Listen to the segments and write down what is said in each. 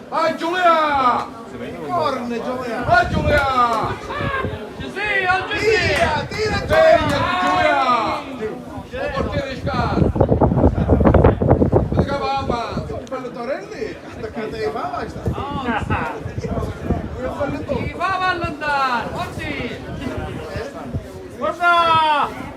Vai Giulia! Corne Giulia! Vai Giulia! Via! Tira Giulia! Il portiere scarso! Vedi che va avanti! Il bello Torelli! Attaccate ai fava sta! I fava all'andare! Guarda!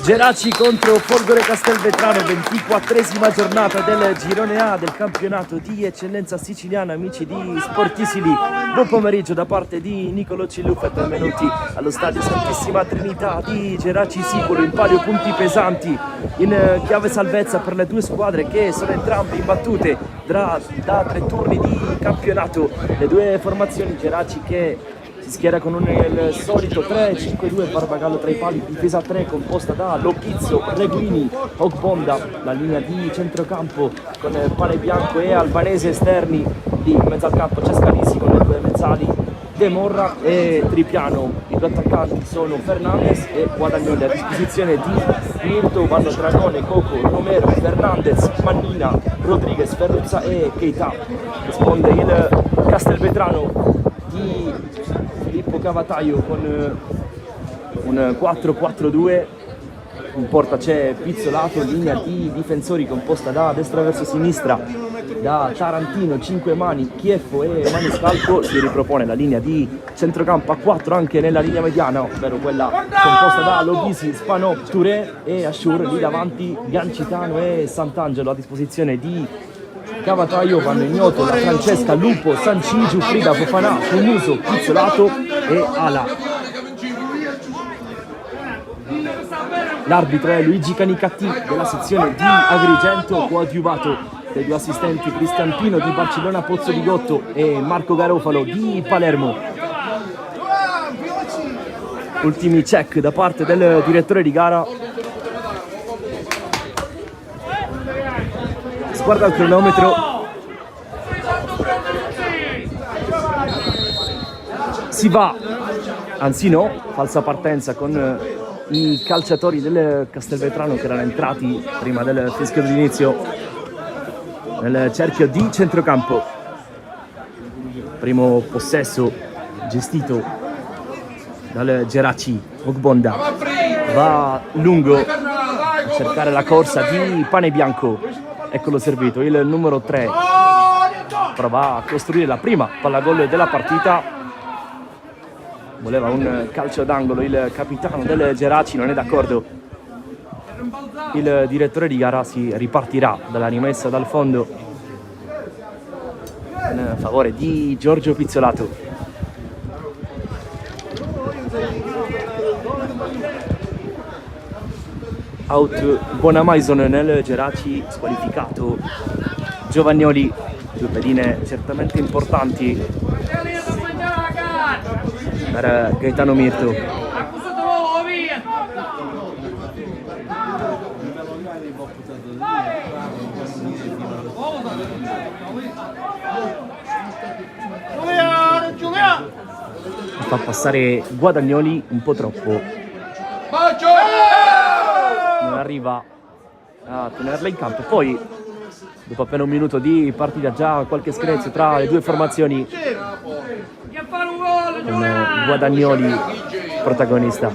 Geraci contro Folgore Castelvetrano, 24esima giornata del girone A del campionato di eccellenza siciliana. Amici di Sportisili, buon pomeriggio da parte di Niccolò Cilufa e benvenuti allo stadio Santissima Trinità di Geraci Sicuro, in palio punti pesanti in chiave salvezza per le due squadre che sono entrambe imbattute da 3 turni di campionato. Le due formazioni, Geraci che si schiera con il solito 3-5-2, Barbagallo tra i pali, difesa a 3 composta da Lopizzo, Reguini, Ogbonda, la linea di centrocampo con Pane Bianco e Albanese esterni. Lì in mezzo al campo c'è Scalisi con le due mezzali, De Morra e Tripiano. I due attaccanti sono Fernandez e Guadagnoli. A disposizione di Mirto vanno Dragone, Coco, Romero, Fernandez, Mannina, Rodriguez, Ferruzza e Keita. Risponde il Castelvetrano di Filippo Cavataio con un 4-4-2. In porta c'è Pizzolato, linea di difensori composta da destra verso sinistra da Tarantino, 5 mani, Chieffo e Maniscalco. Si ripropone la linea di centrocampo a 4 anche nella linea mediana, ovvero quella composta da Lobisi, Spanò, Touré e Ashur. Lì davanti Gancitano e Sant'Angelo. A disposizione di Cavataio vanno Ignoto, La Francesca, Lupo, Sancigiu, Frida, Fofanà, Funuso, Pizzolato e Ala. L'arbitro è Luigi Canicatti della sezione di Agrigento, coadiuvato dai due assistenti Cristian Pino di Barcellona Pozzo di Gotto e Marco Garofalo di Palermo. Ultimi check da parte del direttore di gara. Guarda il cronometro. Si va, anzi no, falsa partenza con i calciatori del Castelvetrano che erano entrati prima del fischio d'inizio nel cerchio di centrocampo. Primo possesso gestito dal Geraci. Ogbonda va lungo a cercare la corsa di Pane Bianco. Eccolo servito, il numero 3 prova a costruire la prima palla gol della partita. Voleva un calcio d'angolo il capitano del Geraci, non è d'accordo. Il direttore di gara si ripartirà dalla rimessa dal fondo in favore di Giorgio Pizzolato. Out Bonamaison nel Geraci, squalificato Giovagnoli. Due pedine certamente importanti per Gaetano Mirto. Fa passare Guadagnoli un po' troppo, Bacio! non arriva a tenerla in campo. Poi dopo appena un minuto di partita già qualche screzio tra le due formazioni, Che fa un gol, con Guadagnoli protagonista.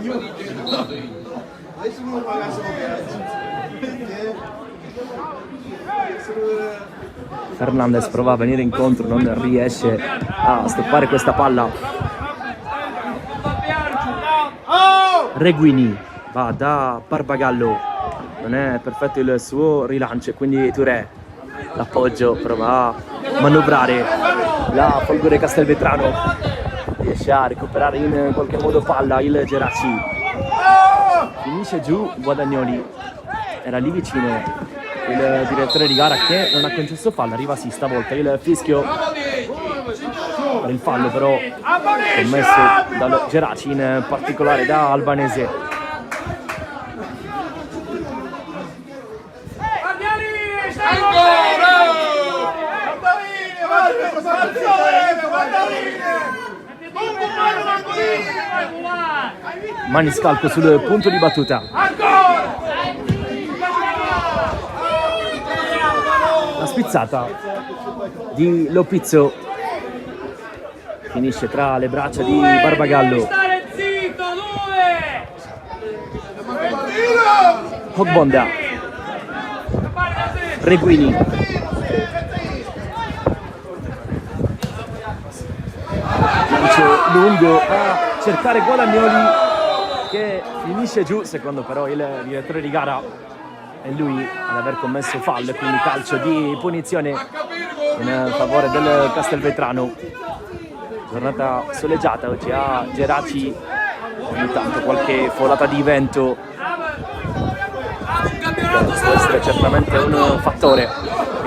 Fernandez prova a venire incontro, non riesce a stoppare questa palla. Reguini va da Barbagallo, non è perfetto il suo rilancio, quindi Touré l'appoggio, prova a manovrare la Folgore Castelvetrano, riesce a recuperare in qualche modo palla il Geraci, finisce giù Guadagnoli, era lì vicino il direttore di gara che non ha concesso fallo, arriva sì stavolta il fischio per il fallo però commesso dal Geraci, in particolare da Albanese. Maniscalco sul punto di battuta. La spizzata di Lopizzo finisce tra le braccia di Barbagallo. Stare zitto, Hogbonda, Reguini, lancio lungo a cercare Guadagnoli che finisce giù, secondo però il direttore di gara è lui ad aver commesso fallo, quindi calcio di punizione in favore del Castelvetrano. Giornata soleggiata oggi a Geraci, ogni tanto qualche folata di vento può essere certamente un fattore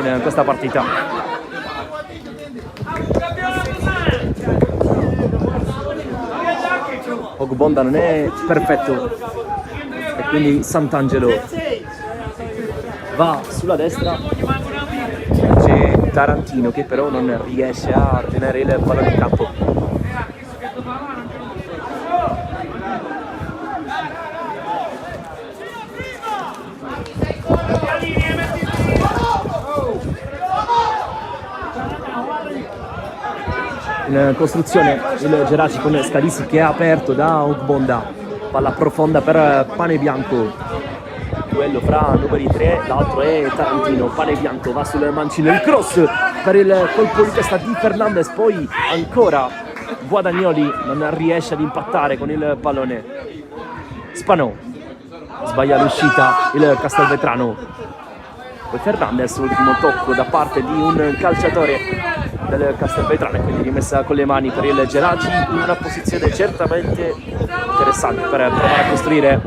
in questa partita. Ogbonda non è perfetto e quindi Sant'Angelo va sulla destra, c'è Tarantino che però non riesce a tenere il pallone in campo. In costruzione il Geraci con Scalisi che è aperto da Ogbonda, palla profonda per Panebianco, duello fra numeri 3, l'altro è Tarantino. Panebianco va sul mancino, il cross per il colpo di testa di Fernandez, poi ancora Guadagnoli non riesce ad impattare con il pallone. Spanò sbaglia l'uscita il Castelvetrano, poi Fernandez, ultimo tocco da parte di un calciatore del Castelvetrano e quindi rimessa con le mani per il Geraci in una posizione certamente interessante per provare a costruire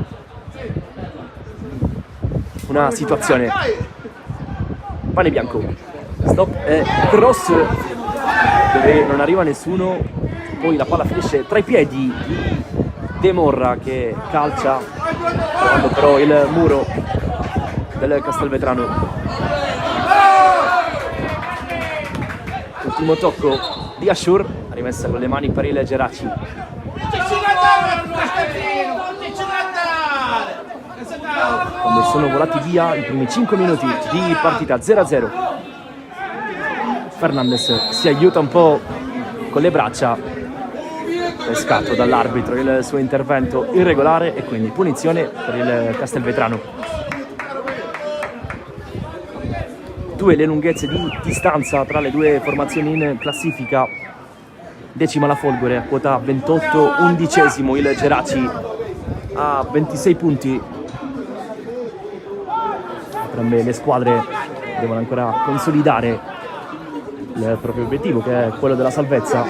una situazione. Panebianco, stop e cross dove non arriva nessuno, poi la palla finisce tra i piedi di De Morra che calcia trovando però il muro del Castelvetrano. Ultimo tocco di Ashur, rimessa con le mani per il Geraci. Quando sono volati via i primi 5 minuti di partita 0-0, Fernandez si aiuta un po' con le braccia, pescato dall'arbitro il suo intervento irregolare e quindi punizione per il Castelvetrano. Due le lunghezze di distanza tra le due formazioni in classifica. Decima la Folgore a quota 28, undicesimo il Geraci a 26 punti. Entrambe le squadre devono ancora consolidare il proprio obiettivo, che è quello della salvezza.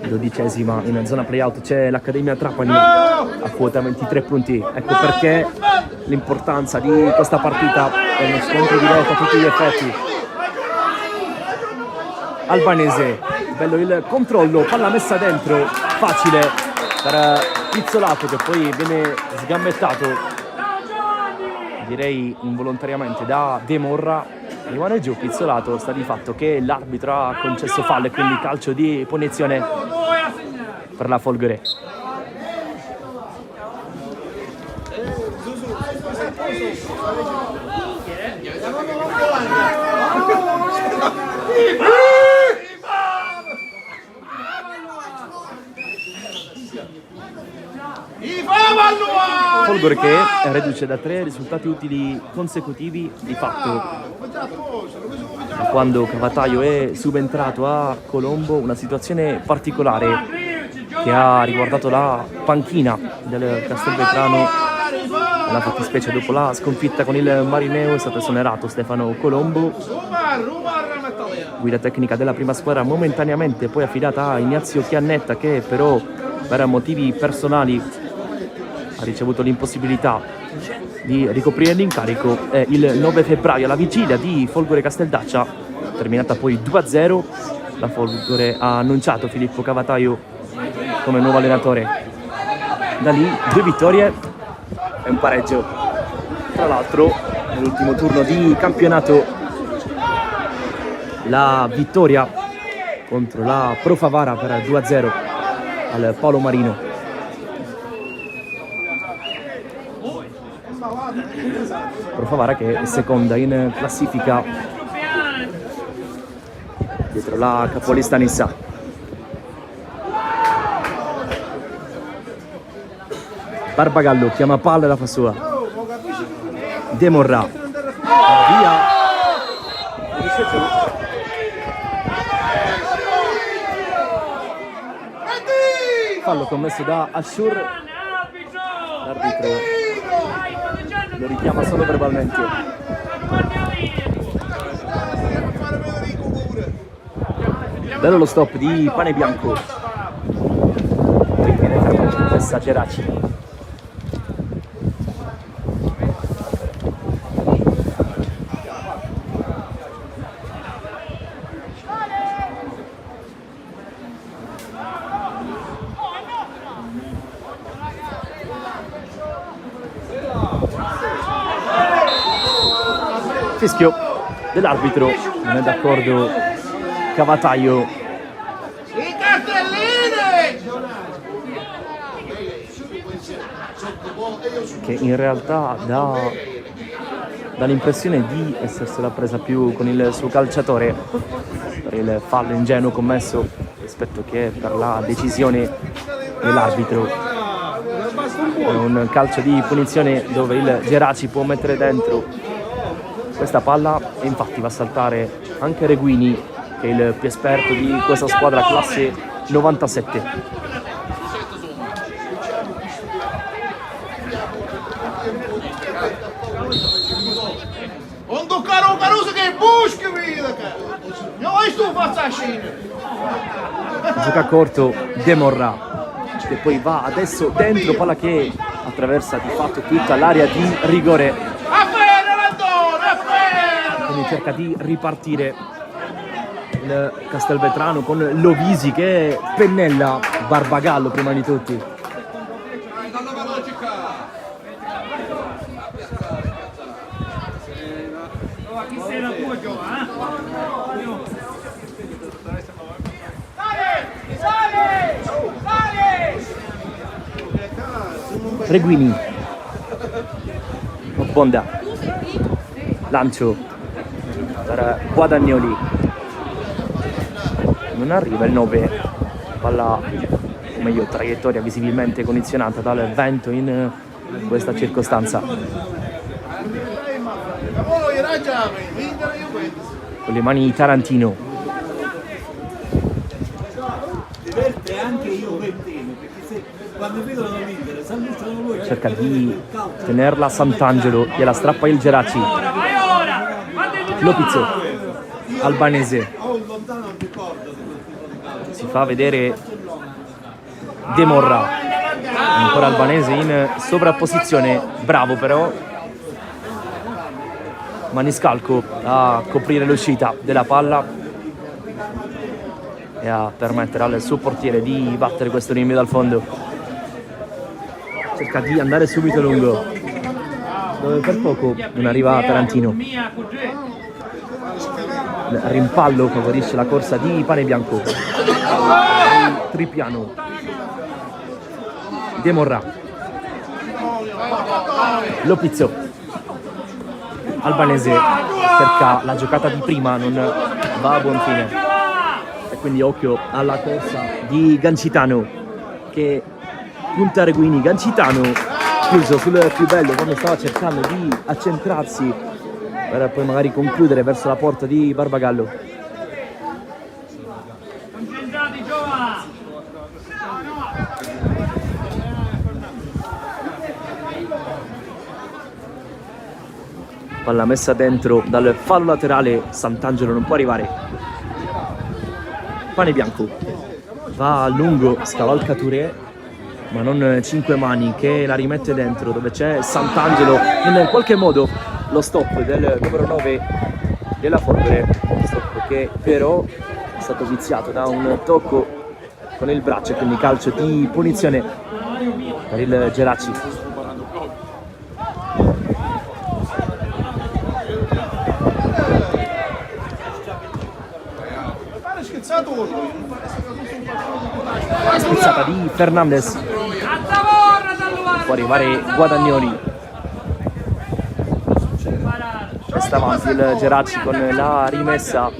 Dodicesima in zona playout c'è l'Accademia Trapani a quota 23 punti. Ecco perché l'importanza di questa partita è uno scontro diretto a tutti gli effetti. Albanese, bello il controllo, palla messa dentro, facile per Pizzolato che poi viene sgambettato direi involontariamente da De Morra, rimane giù pizzolato, sta di fatto che l'arbitro ha concesso fallo e quindi calcio di punizione per la Folgore. Folgore che è reduce da 3 risultati utili consecutivi di fatto da quando Cavataio è subentrato a Colombo, una situazione particolare che ha riguardato la panchina del Castelvetrano. Nella fattispecie dopo la sconfitta con il Marineo è stato esonerato Stefano Colombo, guida tecnica della prima squadra momentaneamente poi affidata a Ignazio Chiannetta, che però per motivi personali ha ricevuto l'impossibilità di ricoprire l'incarico. Il 9 febbraio, alla vigilia di Folgore Casteldaccia, terminata poi 2-0, la Folgore ha annunciato Filippo Cavataio come nuovo allenatore. Da lì 2 vittorie e un pareggio. Tra l'altro nell'ultimo turno di campionato la vittoria contro la Pro Favara per 2-0 al Paolo Marino. Pro Favara che è seconda in classifica dietro la capolista Nissa. Barbagallo chiama palla e la fa sua. De Morra via. Fallo commesso da Ashur. L'arbitro lo richiama solo verbalmente. Bello lo stop di Pane Bianco. Viene fermato questa Geraci. Fischio dell'arbitro, non è d'accordo Cavataio. I cartellini! Che in realtà dà l'impressione di essersela presa più con il suo calciatore per il fallo ingenuo commesso rispetto che per la decisione dell'arbitro. È un calcio di punizione dove il Geraci può mettere dentro questa palla e infatti va a saltare anche Reguini, che è il più esperto di questa squadra classe 97. Un ducaro caruso che busca via, non hai tu facciascina. Gioca corto De Morra, che poi va adesso dentro, palla che attraversa di fatto tutta l'area di rigore. Quindi cerca di ripartire il Castelvetrano con Lovisi che pennella Barbagallo prima di tutti. Reguini, Bonda, lancio per Guadagnoli, non arriva il 9, palla, o meglio traiettoria visibilmente condizionata dal vento in questa circostanza. Con le mani Tarantino. Diverte anche io Venteno, perché se quando vedono l'Inter s'annunciano lui. Cerca di tenerla Sant'Angelo, gliela strappa il Geraci. Lopizzo, Albanese, si fa vedere De Morra, ancora Albanese in sovrapposizione, bravo però Maniscalco a coprire l'uscita della palla e a permettere al suo portiere di battere questo rinvio dal fondo. Cerca di andare subito lungo. dove per poco non arriva Tarantino. Il rimpallo favorisce la corsa di Pane Bianco. Tripiano. De Morra. Lopizzo. Albanese cerca la giocata di prima, non va a buon fine. E quindi occhio alla corsa di Gancitano che punta Reguini. Gancitano chiuso sul più bello quando stava cercando di accentrarsi per poi magari concludere verso la porta di Barbagallo. Concentrati, Giova! Palla messa dentro dal fallo laterale, Sant'Angelo non può arrivare. Pane Bianco va a lungo, scavalca Touré, ma non Cinquemani che la rimette dentro dove c'è Sant'Angelo. In qualche modo lo stop del numero 9 della Folgore, stop che però è stato viziato da un tocco con il braccio, quindi calcio di punizione per il Geraci. Spizzata di Fernandez, può arrivare Guadagnoli. Resta avanti il Geraci con la rimessa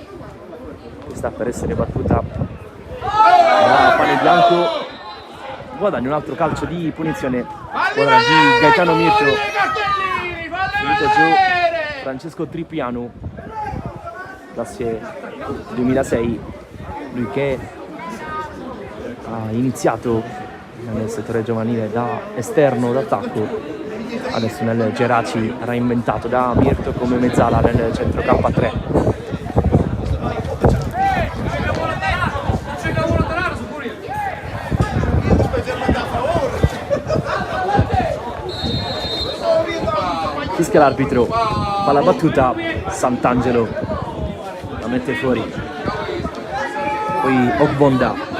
che sta per essere battuta da Pane Bianco. Guadagna un altro calcio di punizione, squadra di Gaetano Mirto. Finito giù Francesco Tripiano, classe 2006, lui che ha iniziato nel settore giovanile da esterno d'attacco, adesso nel Geraci reinventato da Mirto come mezzala nel centro K3. Fischia l'arbitro, palla battuta, Sant'Angelo la mette fuori, poi Ogbonda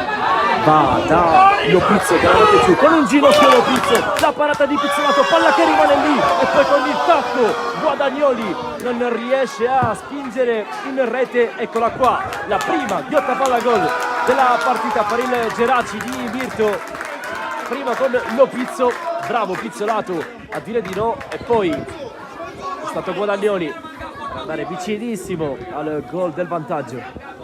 va da Lopizzo che la mette giù con un ginocchio. Lopizzo, la parata di Pizzolato, palla che rimane lì e poi con il tacco Guadagnoli non riesce a spingere in rete. Eccola qua, la prima ghiotta palla gol della partita per il Geraci di Mirto, prima con Lopizzo, bravo Pizzolato a dire di no, e poi è stato Guadagnoli per andare vicinissimo al gol del vantaggio.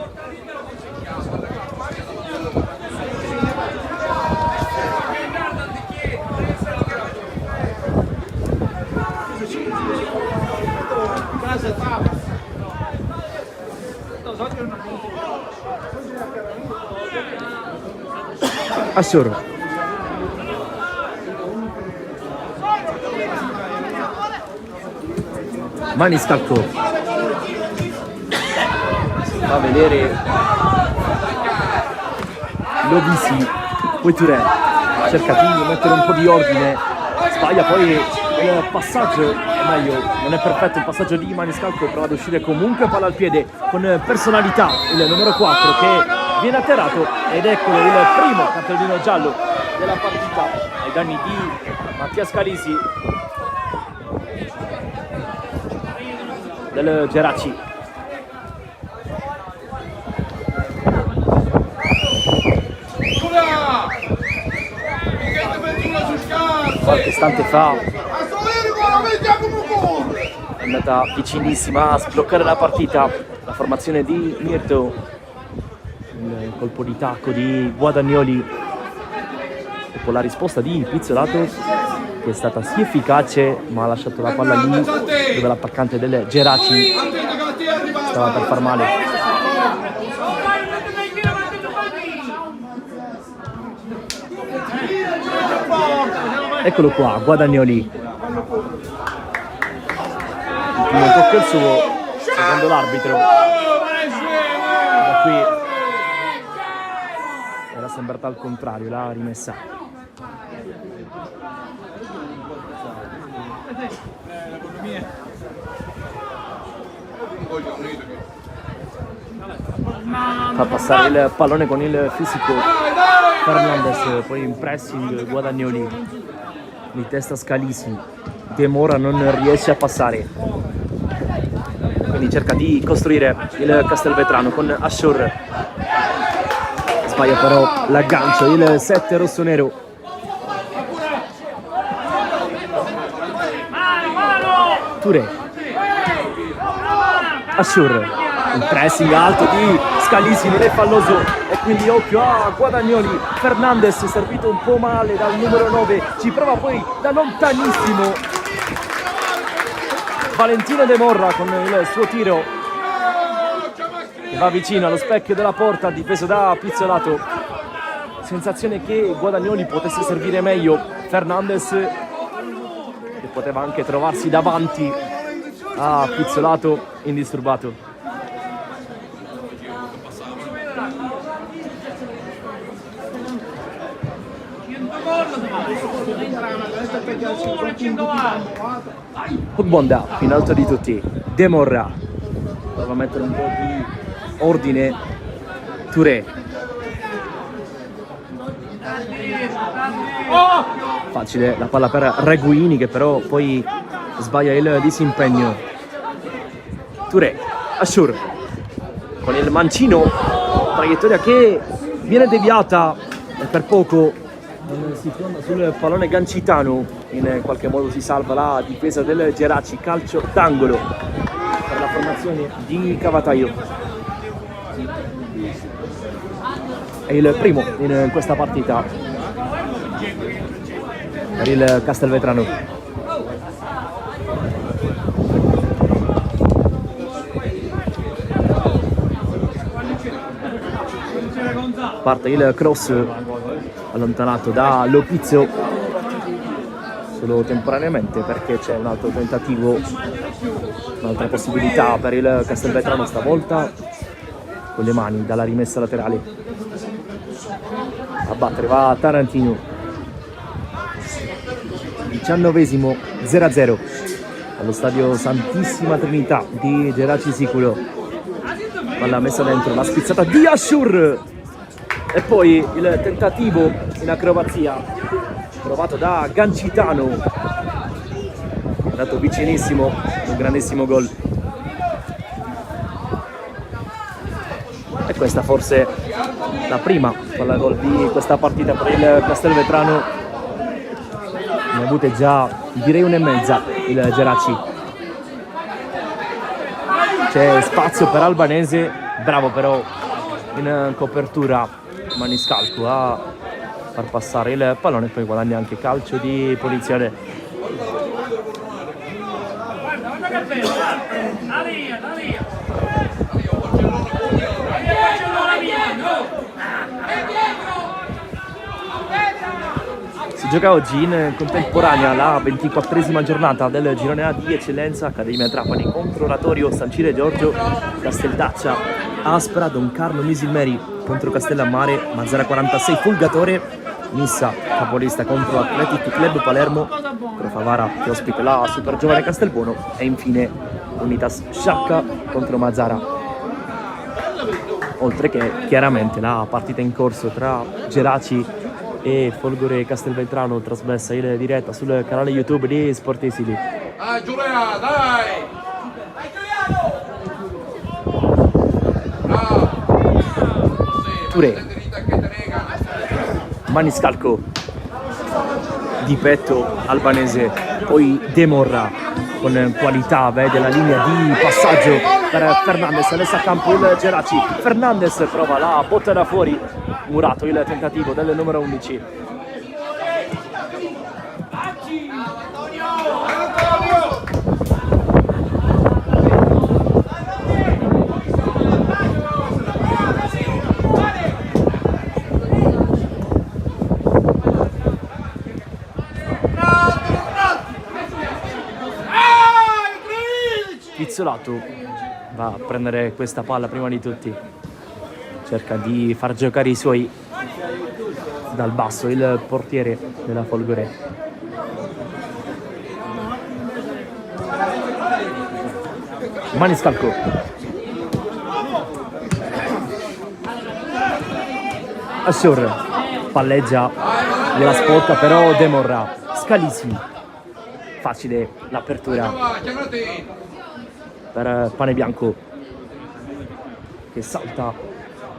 Assoro, Maniscalco, fa vedere Lovisi, poi Touré cerca di mettere un po' di ordine, sbaglia poi il passaggio, o meglio non è perfetto il passaggio di Maniscalco, prova ad uscire comunque, palla al piede con personalità il numero 4 che viene atterrato, ed eccolo il primo cartellino giallo della partita ai danni di Mattia Scalisi del Geraci. Qualche istante fa è andata vicinissima a sbloccare la partita la formazione di Mirto. Il colpo di tacco di Guadagnoli e con la risposta di Pizzolato che è stata sì efficace, ma ha lasciato la palla lì dove l'attaccante del Geraci stava per far male. Eccolo qua, Guadagnoli, il primo tocco è il suo, secondo l'arbitro. Da qui era sembrata al contrario la rimessa. Fa passare il pallone con il fisico Fernandez, poi in pressing Guadagnoli. di testa Scalisi, De Mora non riesce a passare, quindi cerca di costruire il Castelvetrano con Ashur, sbaglia però l'aggancio il 7 rossonero. Touré, Ashur, il pressing alto di Scalisi non è falloso e quindi occhio a Guadagnoli. Fernandez servito un po' male dal numero 9, ci prova poi da lontanissimo Valentino De Morra con il suo tiro che va vicino allo specchio della porta, difeso da Pizzolato. Sensazione che Guadagnoli potesse servire meglio, Fernandez che poteva anche trovarsi davanti a Pizzolato indisturbato. Ogbonda in alto di tutti, De Morra prova a mettere un po' di ordine. Touré, facile la palla per Reguini che però poi sbaglia il disimpegno. Touré, Ashur con il mancino, traiettoria che viene deviata e per poco si torna sul pallone Gancitano, in qualche modo si salva la difesa del Geraci. Calcio d'angolo per la formazione di Cavataio, è il primo in questa partita per il Castelvetrano. Parte il cross allontanato da Lopizzo solo temporaneamente perché c'è un altro tentativo, un'altra possibilità per il Castelvetrano, stavolta con le mani dalla rimessa laterale. A battere va Tarantino. 19esimo, 0-0 allo stadio Santissima Trinità di Geraci Siculo. Palla messa dentro, la spizzata di Ashur e poi il tentativo in acrobazia provato da Gancitano, è andato vicinissimo, un grandissimo gol. E questa forse la prima palla gol di questa partita per il Castelvetrano, ne ha avute già direi 1,5 il Geraci. C'è spazio per Albanese, bravo però in copertura Maniscalco a far passare il pallone, poi guadagna anche calcio di punizione. Si gioca oggi in contemporanea la 24esima giornata del girone A di eccellenza. Accademia Trapani contro Oratorio San Ciro Giorgio, Casteldaccia Aspra, Don Carlo Misilmeri contro Castellammare, Mazzara 46 Fulgatore, Nissa capolista contro Athletic Club Palermo, Crofavara che ospita la super giovane Castelbuono e infine Unitas Sciacca contro Mazzara. Oltre che chiaramente la partita in corso tra Geraci e Folgore Castelvetrano, trasmessa in diretta sul canale YouTube di Sportisili. Dai Giulia, dai! Touré, Maniscalco di petto Albanese, poi De Morra con qualità, vede la linea di passaggio per Fernandez, adesso a campo il Geraci. Fernandez prova la botta da fuori, murato il tentativo del numero 11. Pizzolato va a prendere questa palla prima di tutti, cerca di far giocare i suoi dal basso, il portiere della Folgore. Maniscalco, Ashur palleggia, gliela sporca però De Morra, Scalisi. Facile l'apertura Giova, chiamati. per Pane Bianco, che salta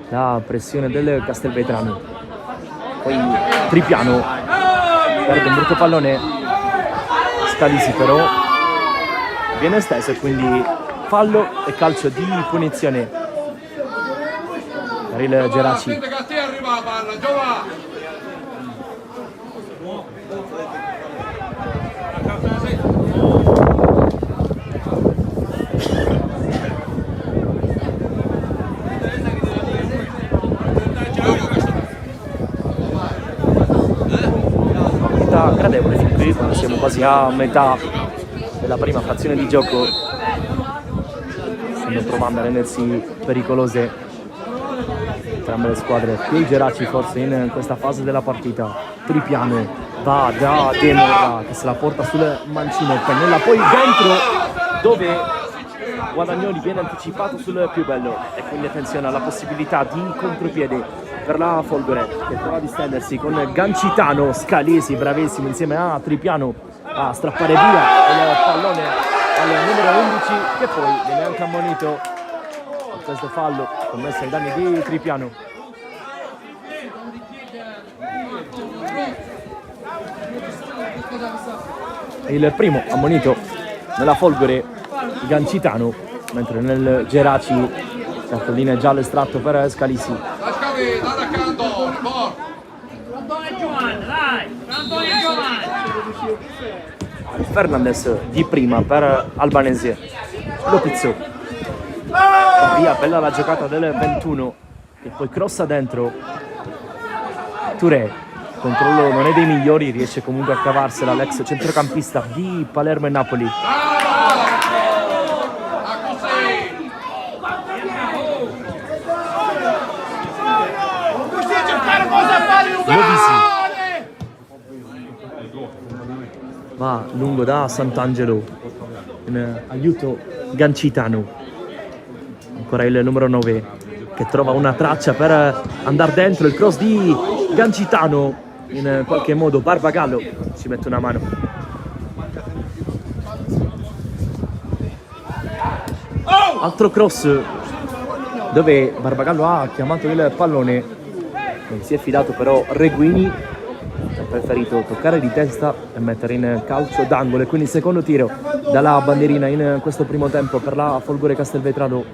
la pressione del Castelvetrano. Poi Tripiano perde un brutto pallone. Scalisi però viene esteso e quindi fallo e calcio di punizione per il Geraci. Sente che a te arriva la palla, Giova. Gradevole fin qui, quando siamo quasi a metà della prima frazione di gioco, stanno provando a rendersi pericolose entrambe le squadre, più i Geraci forse in questa fase della partita. Tripiano va da Demora che se la porta sul mancino, pennella poi dentro dove Guadagnoli viene anticipato sul più bello e quindi attenzione alla possibilità di contropiede per la Folgore, che prova a distendersi con Gancitano. Scalisi bravissimo insieme a Tripiano a strappare via il pallone al numero 11, che poi viene anche ammonito per questo fallo commesso ai danni di Tripiano. Il primo ammonito nella Folgore Gancitano, mentre nel Geraci cartellina giallo estratto per Scalisi. Lasciami, dare accanto, forte. Antonio Giovanni, dai! Antonio Giovanni! Fernandez di prima per Albanese. Lopizzo. Via, bella la giocata del 21 e poi crossa dentro. Touré. Il controllo non è dei migliori, riesce comunque a cavarsela l'ex centrocampista di Palermo e Napoli. Va lungo da Sant'Angelo in aiuto Gancitano, ancora il numero 9 che trova una traccia per andare dentro, il cross di Gancitano, in qualche modo Barbagallo ci mette una mano. Altro cross dove Barbagallo ha chiamato il pallone, non si è fidato però Reguini, ha preferito toccare di testa e mettere in calcio d'angolo, e quindi secondo tiro dalla bandierina in questo primo tempo per la Folgore Castelvetrano.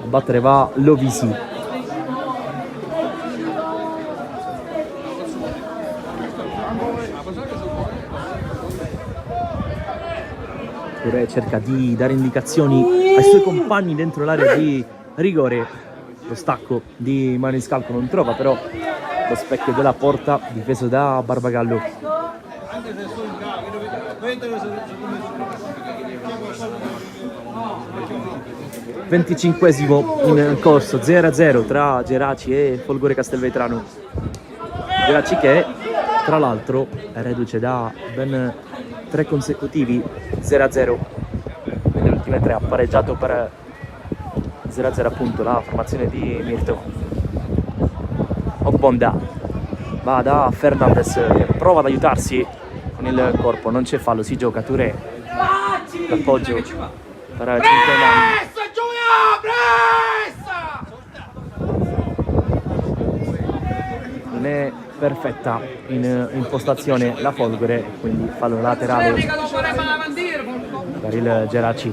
A battere va Lovisi. Touré cerca di dare indicazioni ai suoi compagni dentro l'area di rigore. Lo stacco di Maniscalco non trova però lo specchio della porta, difeso da Barbagallo. (25esimo in corso), 0-0 tra Geraci e Folgore Castelvetrano. Geraci che tra l'altro è reduce da ben 3 consecutivi 0-0, nelle ultime 3 ha pareggiato per 0-0 appunto la formazione di Mirto. Ogbonda va da Fernandez che prova ad aiutarsi con il corpo, non c'è fallo, si gioca. Touré, l'appoggio per 5 anni. Non è perfetta in impostazione la Folgore, quindi fallo laterale per il Geraci.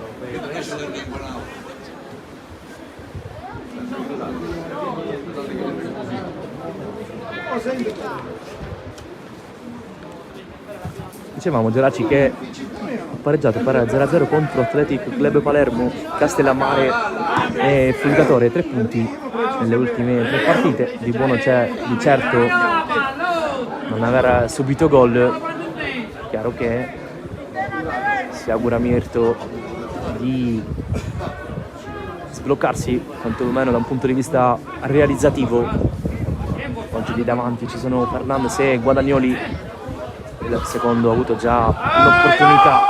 Dicevamo Geraci che ha pareggiato per 0-0 contro Athletic Club Palermo, Castellammare e Fulgatore, 3 punti nelle ultime 3 partite. Di buono c'è di certo non aver subito gol. Chiaro che si augura Mirto di sbloccarsi quantomeno da un punto di vista realizzativo. Oggi lì davanti ci sono Fernandez e Guadagnoli. Il secondo ha avuto già un'opportunità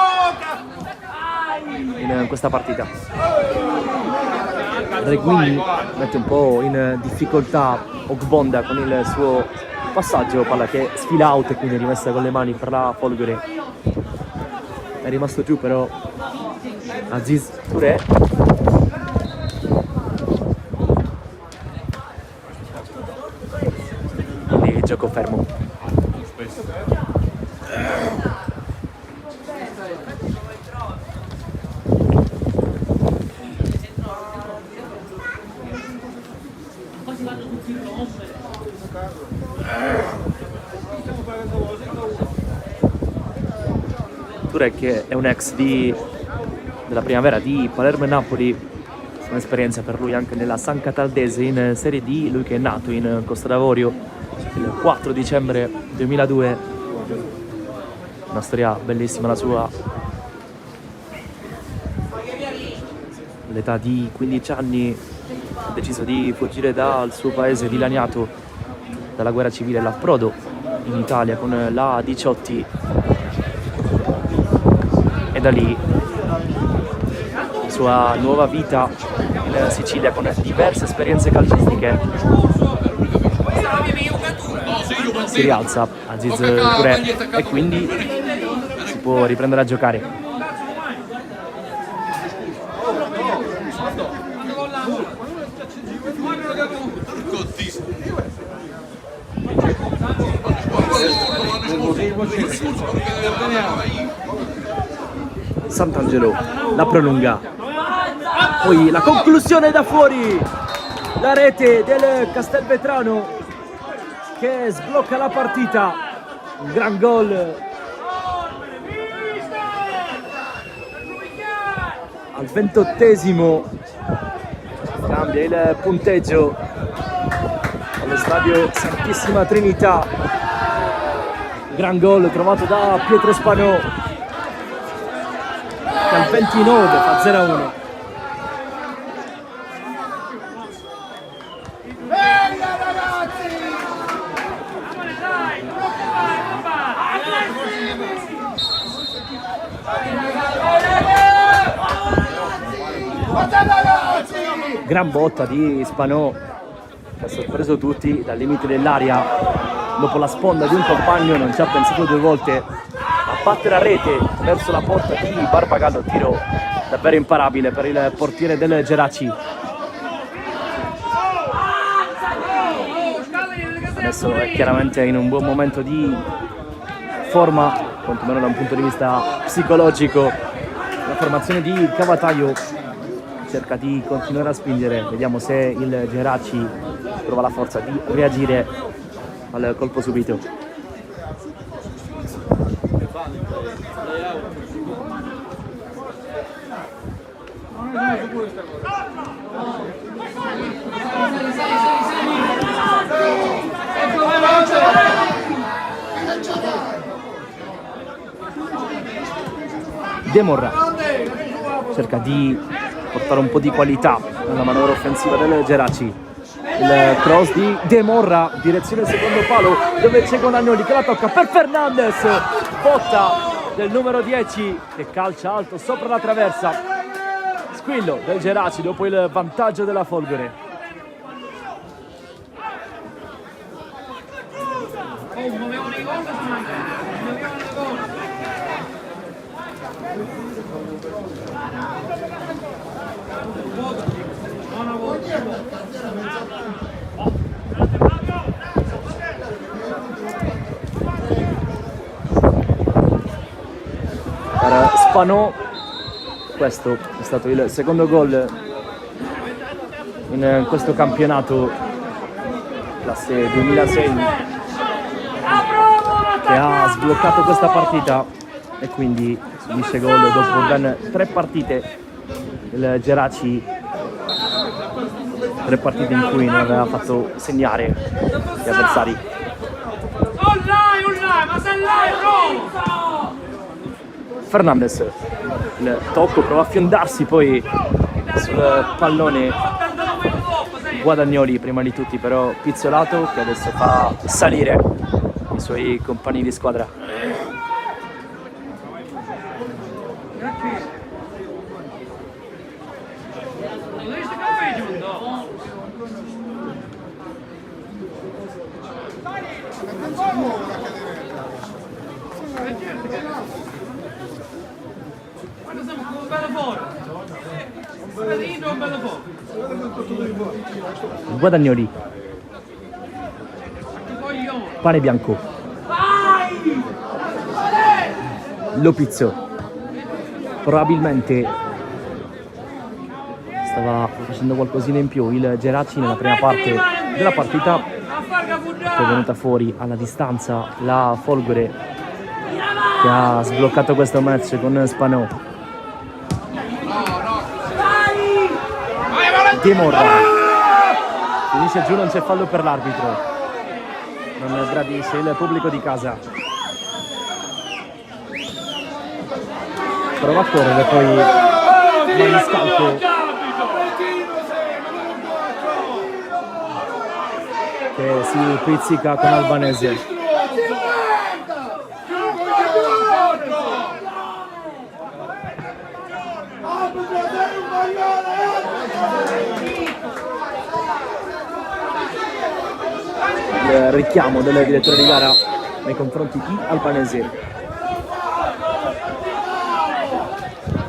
in questa partita. Reguilin mette un po' in difficoltà Ogbonda con il suo passaggio, palla che sfila out e quindi è rimessa con le mani per la Folgore. È rimasto giù però Aziz Touré. Quindi gioco fermo. Touré che è un ex della primavera di Palermo e Napoli, un'esperienza per lui anche nella San Cataldese in Serie D, lui che è nato in Costa d'Avorio il 4 dicembre 2002, una storia bellissima la sua. All'età di 15 anni ha deciso di fuggire dal suo paese dilaniato dalla guerra civile, l'approdo in Italia con la Diciotti e da lì la sua nuova vita in Sicilia con diverse esperienze calcistiche. Si rialza Aziz Touré e quindi si può riprendere a giocare. Sant'Angelo la prolunga, poi la conclusione da fuori, la rete del Castelvetrano che sblocca la partita, un gran gol al 28esimo, cambia il punteggio allo stadio Santissima Trinità, gran gol trovato da Pietro Spanò che al 29 fa 0-1. Gran botta di Spanò che ha sorpreso tutti dal limite dell'area, dopo la sponda di un compagno non ci ha pensato due volte a battere a rete verso la porta di Barbagallo, tiro davvero imparabile per il portiere del Geraci. Adesso è chiaramente in un buon momento di forma, quantomeno da un punto di vista psicologico. La formazione di Cavataio cerca di continuare a spingere, vediamo se il Geraci trova la forza di reagire al colpo subito. De Morra cerca di portare un po' di qualità nella manovra offensiva del Geraci. Il cross di De Morra, direzione secondo palo, dove c'è Gonagnoli che la tocca per Fernandez, botta del numero 10 che calcia alto sopra la traversa. Squillo del Geraci dopo il vantaggio della Folgore. Per Spanò questo è stato il secondo gol in questo campionato classe 2006 che ha sbloccato questa partita e quindi subisce gol dopo ben 3 partite. Il Geraci 3 partite in cui non aveva fatto segnare gli avversari. Fernandez, il tocco, prova a fiondarsi poi sul pallone Guadagnoli prima di tutti, però pizzolato, che adesso fa salire i suoi compagni di squadra. Guarda sempre come un bello fuori. Guarda dentro un bello fuori. Guadagnoli, Che coglione. pane bianco, Lopizzo, probabilmente stava facendo qualcosina in più il Geraci nella prima parte della partita. A far È capuggiare. venuta fuori alla distanza la Folgore che ha sbloccato questo match con Spanò. De Morra finisce giù, non c'è fallo per l'arbitro, non gradisce il pubblico di casa, prova a correre, poi Maniscalco che si pizzica con Albanese. Il richiamo del direttore di gara nei confronti di Albanese.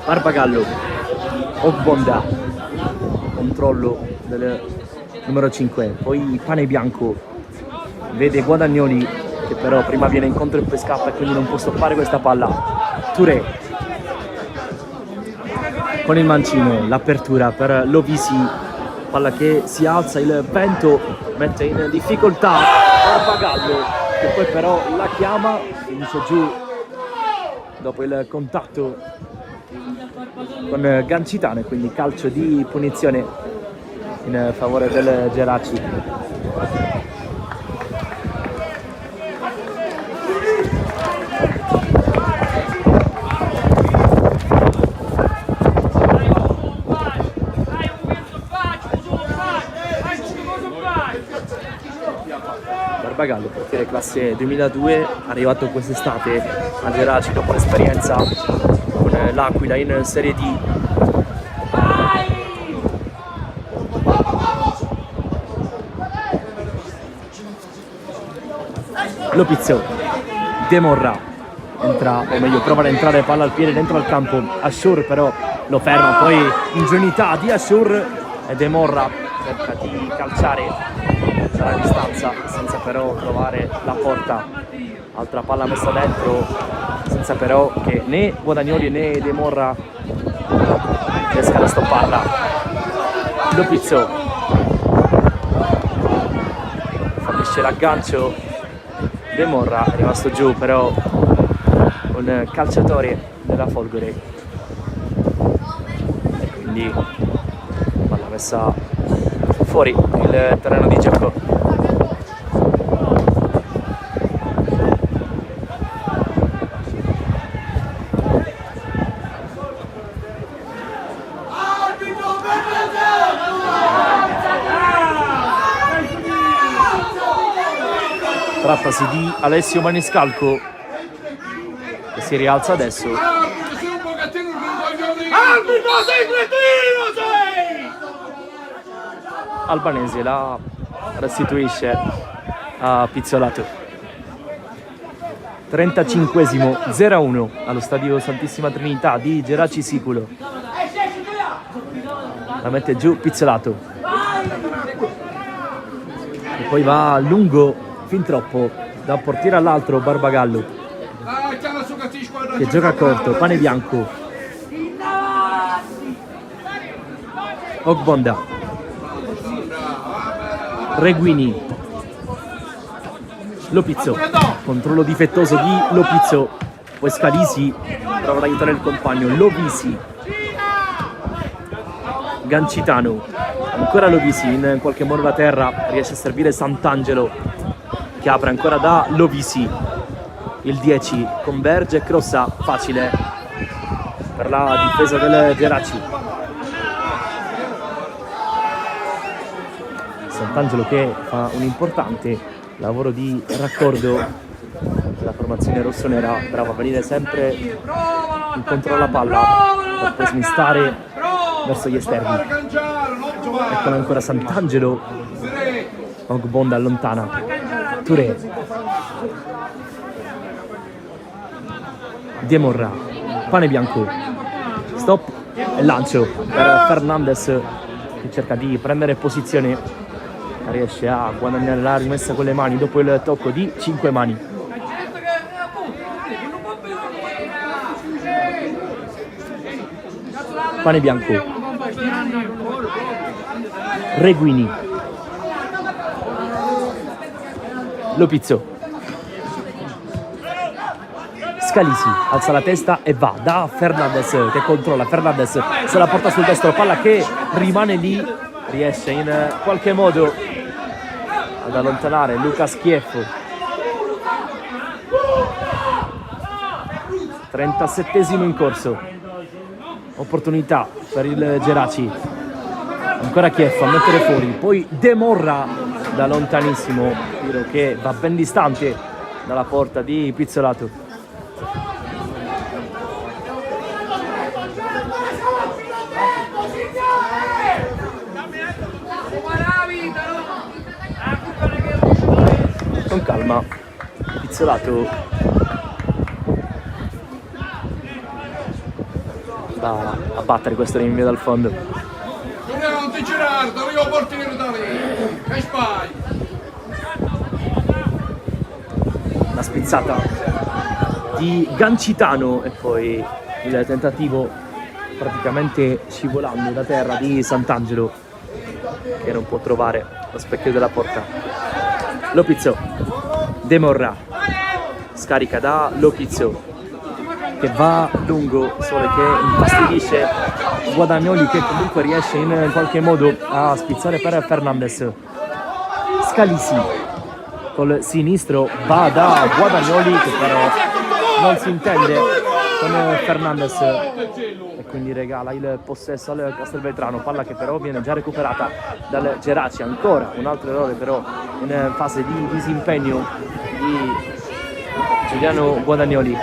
Barbagallo, Ogbonda, controllo del numero 5, poi Pane Bianco, vede Guadagnoli che però prima viene incontro e poi scappa e quindi non può stoppare questa palla. Touré con il mancino, l'apertura per Lovisi, palla che si alza, il vento mette in difficoltà Barbagallo che poi però la chiama, finisce giù dopo il contatto con Gancitano e quindi calcio di punizione in favore del Geraci. Barbagallo, portiere classe 2002, arrivato quest'estate a Geraci dopo l'esperienza con l'Aquila in Serie D. Lopizzo, De Morra entra, o meglio prova ad entrare palla al piede dentro al campo, Ashur però lo ferma, poi ingenuità di Ashur e De Morra cerca di calciare dalla distanza senza però trovare la porta, altra palla messa dentro senza però che né Guadagnoli né De Morra riescano a stopparla. Lopizzo fallisce l'aggancio, De Morra è rimasto giù però un calciatore della Folgore e quindi palla messa fuori il terreno di gioco. Trattasi di Alessio Maniscalco che si rialza adesso. Arbitro, sei un pochettino un coglione. Arbitro, sei cretino, sei! Albanese la restituisce a Pizzolato. 35esimo 0-1 allo stadio Santissima Trinità di Geraci Siculo. La mette giù Pizzolato e poi va lungo fin troppo da un portiere all'altro Barbagallo che gioca corto, Pane Bianco, Ogbonda, Reguini, Lopizzo, controllo difettoso di Lopizzo, poi Scalisi prova ad aiutare il compagno, Lovisi, Gancitano, ancora Lovisi, in qualche modo da terra riesce a servire Sant'Angelo che apre ancora da Lovisi, il 10 converge e crossa facile per la difesa del Geraci. Sant'Angelo che fa un importante lavoro di raccordo della formazione rossonera, bravo a venire sempre incontro alla palla per poi smistare verso gli esterni. Cangiare, non Eccola ancora Sant'Angelo. Ogbonda allontana. Touré. Demorra. Pane bianco. Stop e lancio per Fernandez che cerca di prendere posizione. Riesce a guadagnare la rimessa con le mani dopo il tocco di 5 mani. Pane bianco. Reguini. Lopizzo. Scalisi alza la testa e va da Fernandez che controlla. Fernandez se la porta sul destro, palla che rimane lì, riesce in qualche modo ad allontanare Lucas Schieffo. 37esimo in corso, opportunità per il Geraci, ancora Schieffo a mettere fuori, poi Demorra da lontanissimo, tiro che va ben distante dalla porta di Pizzolato. Con calma, Pizzolato va a battere questo rinvio dal fondo. Non ti girare, io portiere da lì, che fai? La spizzata di Gancitano e poi il tentativo praticamente scivolando da terra di Sant'Angelo che non può trovare lo specchio della porta. Lopizzo, Demorra, scarica da Lopizzo che va lungo, solo che infastidisce Guadagnoli che comunque riesce in qualche modo a spizzare per Fernandez. Scalisi col sinistro va da Guadagnoli che però non si intende con Fernandez e quindi regala il possesso al Castelvetrano, palla che però viene già recuperata dal Geraci. Ancora un altro errore però in fase di disimpegno di Giuliano Guadagnoli.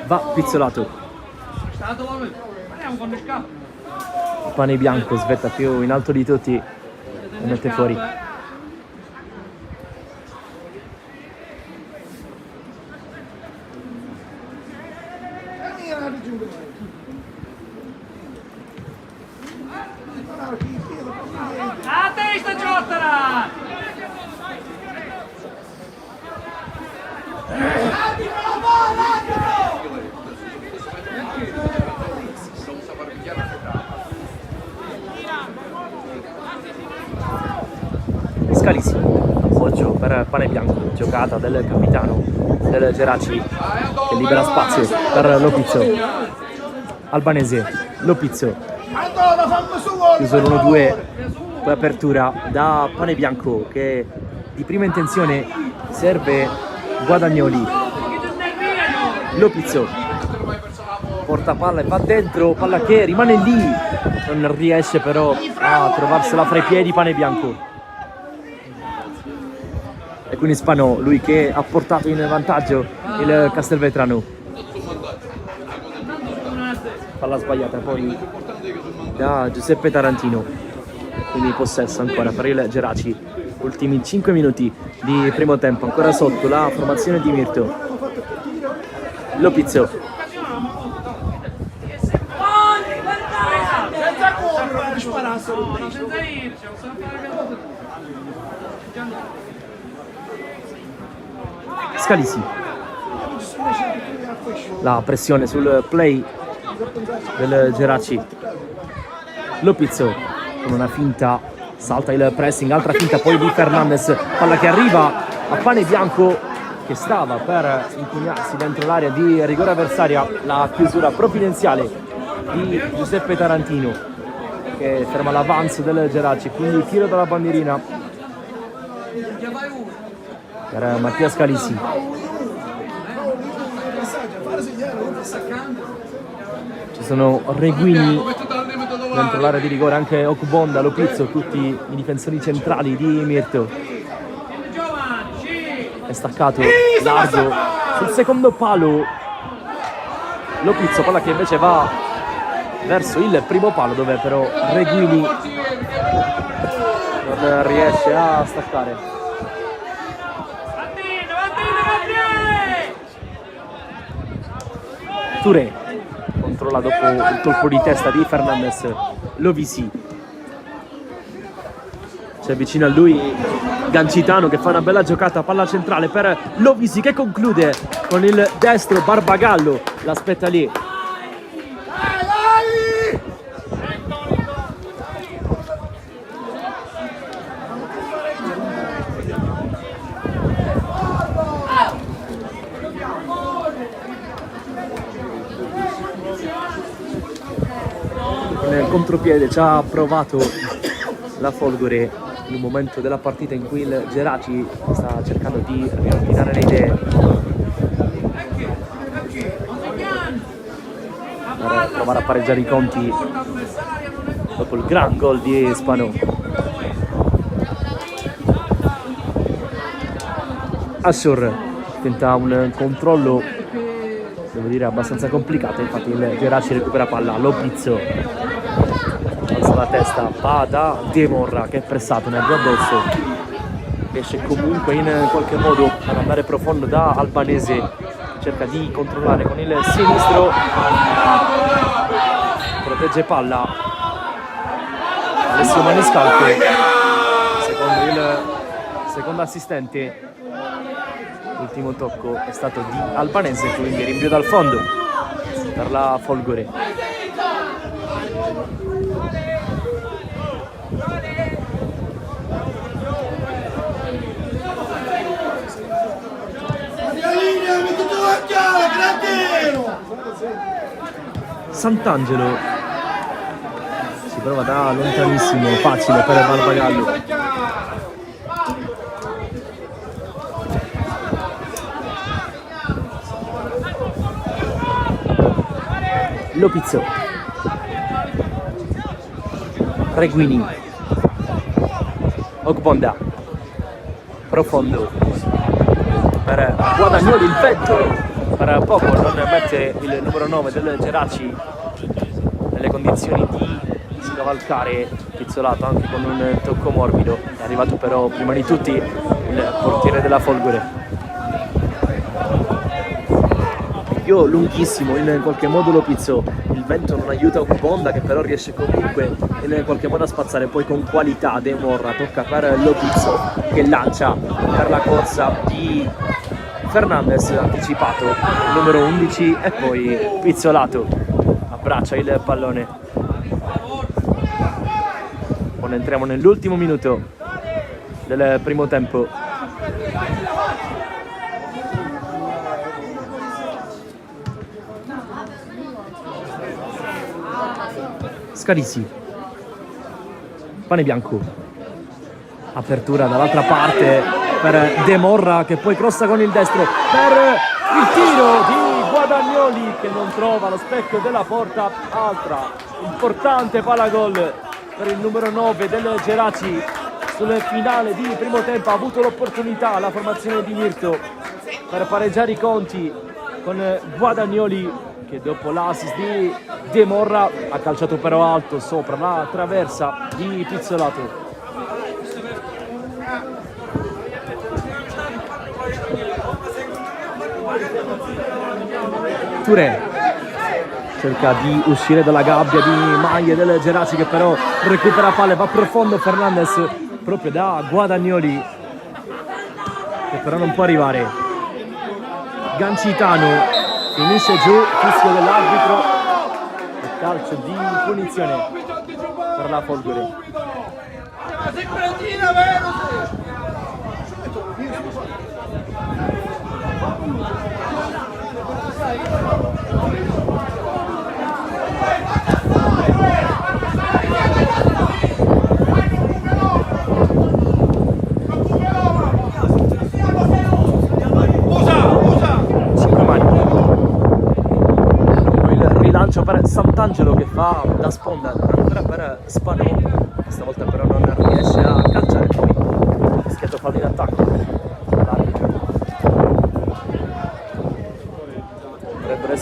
Va Pizzolato. Pane bianco svetta più in alto di tutti e mette fuori. A testa Giottara! Scalisi, appoggio per Pane bianco, giocata del capitano del Geraci che libera spazio per Lopizzo. Albanese, Lopizzo, chiuso l'1-2, poi apertura da Pane bianco che di prima intenzione serve Guadagnoli. Lopizzo porta palla e va dentro, palla che rimane lì, non riesce però a trovarsela fra i piedi Pane bianco. E quindi Spanò, lui che ha portato in vantaggio il Castelvetrano. Palla sbagliata poi da Giuseppe Tarantino. Quindi possesso ancora per il Geraci. Ultimi 5 minuti di primo tempo, ancora sotto la formazione di Mirto. Lopizzo. Scalisi. La pressione sul play del Geraci. Lopizzo con una finta, salta il pressing, altra finta poi di Fernandez, palla che arriva a Pane bianco che stava per impugnarsi dentro l'area di rigore avversaria. La chiusura provvidenziale di Giuseppe Tarantino che ferma l'avanzo del Geraci, quindi tiro dalla bandierina per Mattia Scalisi. Ci sono Reguini dentro l'area di rigore, anche Ogbonda, Lopizzo, tutti i difensori centrali di Mirto. è staccato largo sul secondo palo. Lopizzo, palla che invece va verso il primo palo, dove però Reguini non riesce a staccare. Touré controlla dopo il colpo di testa di Fernandez. Lovisi, c'è vicino a lui Gancitano che fa una bella giocata, palla centrale per Lovisi che conclude con il destro. Barbagallo l'aspetta lì. Nel contropiede ci ha provato la Folgore in un momento della partita in cui il Geraci sta cercando di riordinare le idee per provare a pareggiare i conti dopo il gran gol di Spanò. Assor tenta un controllo, devo dire abbastanza complicato, infatti il Geraci recupera palla. Lopizzo alza la testa, va da De Morra che è pressato nel addosso, riesce comunque in qualche modo ad andare profondo da Albanese, cerca di controllare con il sinistro, protegge palla Alessio Maniscalco, secondo il secondo assistente. L'ultimo tocco è stato di Albanese, quindi rinvio dal fondo per la Folgore. Sant'Angelo si prova da lontanissimo, facile per Barbagallo. Lopizzo, Reguini, Ogbonda, profondo per Guadagnoli, il vento per poco non mette il numero 9 del Geraci nelle condizioni di scavalcare Pizzolato anche con un tocco morbido. È arrivato però prima di tutti il portiere della Folgore. Io lunghissimo in qualche modo Lopizzo, il vento non aiuta Ogbonda che però riesce comunque in qualche modo a spazzare, poi con qualità De Morra, tocca per Lopizzo che lancia per la corsa di Fernandez, anticipato il numero 11, e poi Pizzolato abbraccia il pallone. Quando entriamo nell'ultimo minuto del primo tempo. Scarisi, Pane Bianco, apertura dall'altra parte per De Morra che poi crossa con il destro per il tiro di Guadagnoli che non trova lo specchio della porta. Altra importante palla gol per il numero 9 del Geraci. Sul finale di primo tempo ha avuto l'opportunità la formazione di Mirto per pareggiare i conti con Guadagnoli che dopo l'assist di De Morra ha calciato però alto sopra la traversa di Pizzolato. Touré cerca di uscire dalla gabbia di maglie del Geraci che però recupera palle, va profondo Fernandez proprio da Guadagnoli che però non può arrivare. Gancitano finisce giù, fischio dell'arbitro e calcio di punizione per la Folgore. Per Sant'Angelo che fa da sponda ancora per Spanò, stavolta però non riesce a calciare, poi schietto fallo in attacco l'arbitro.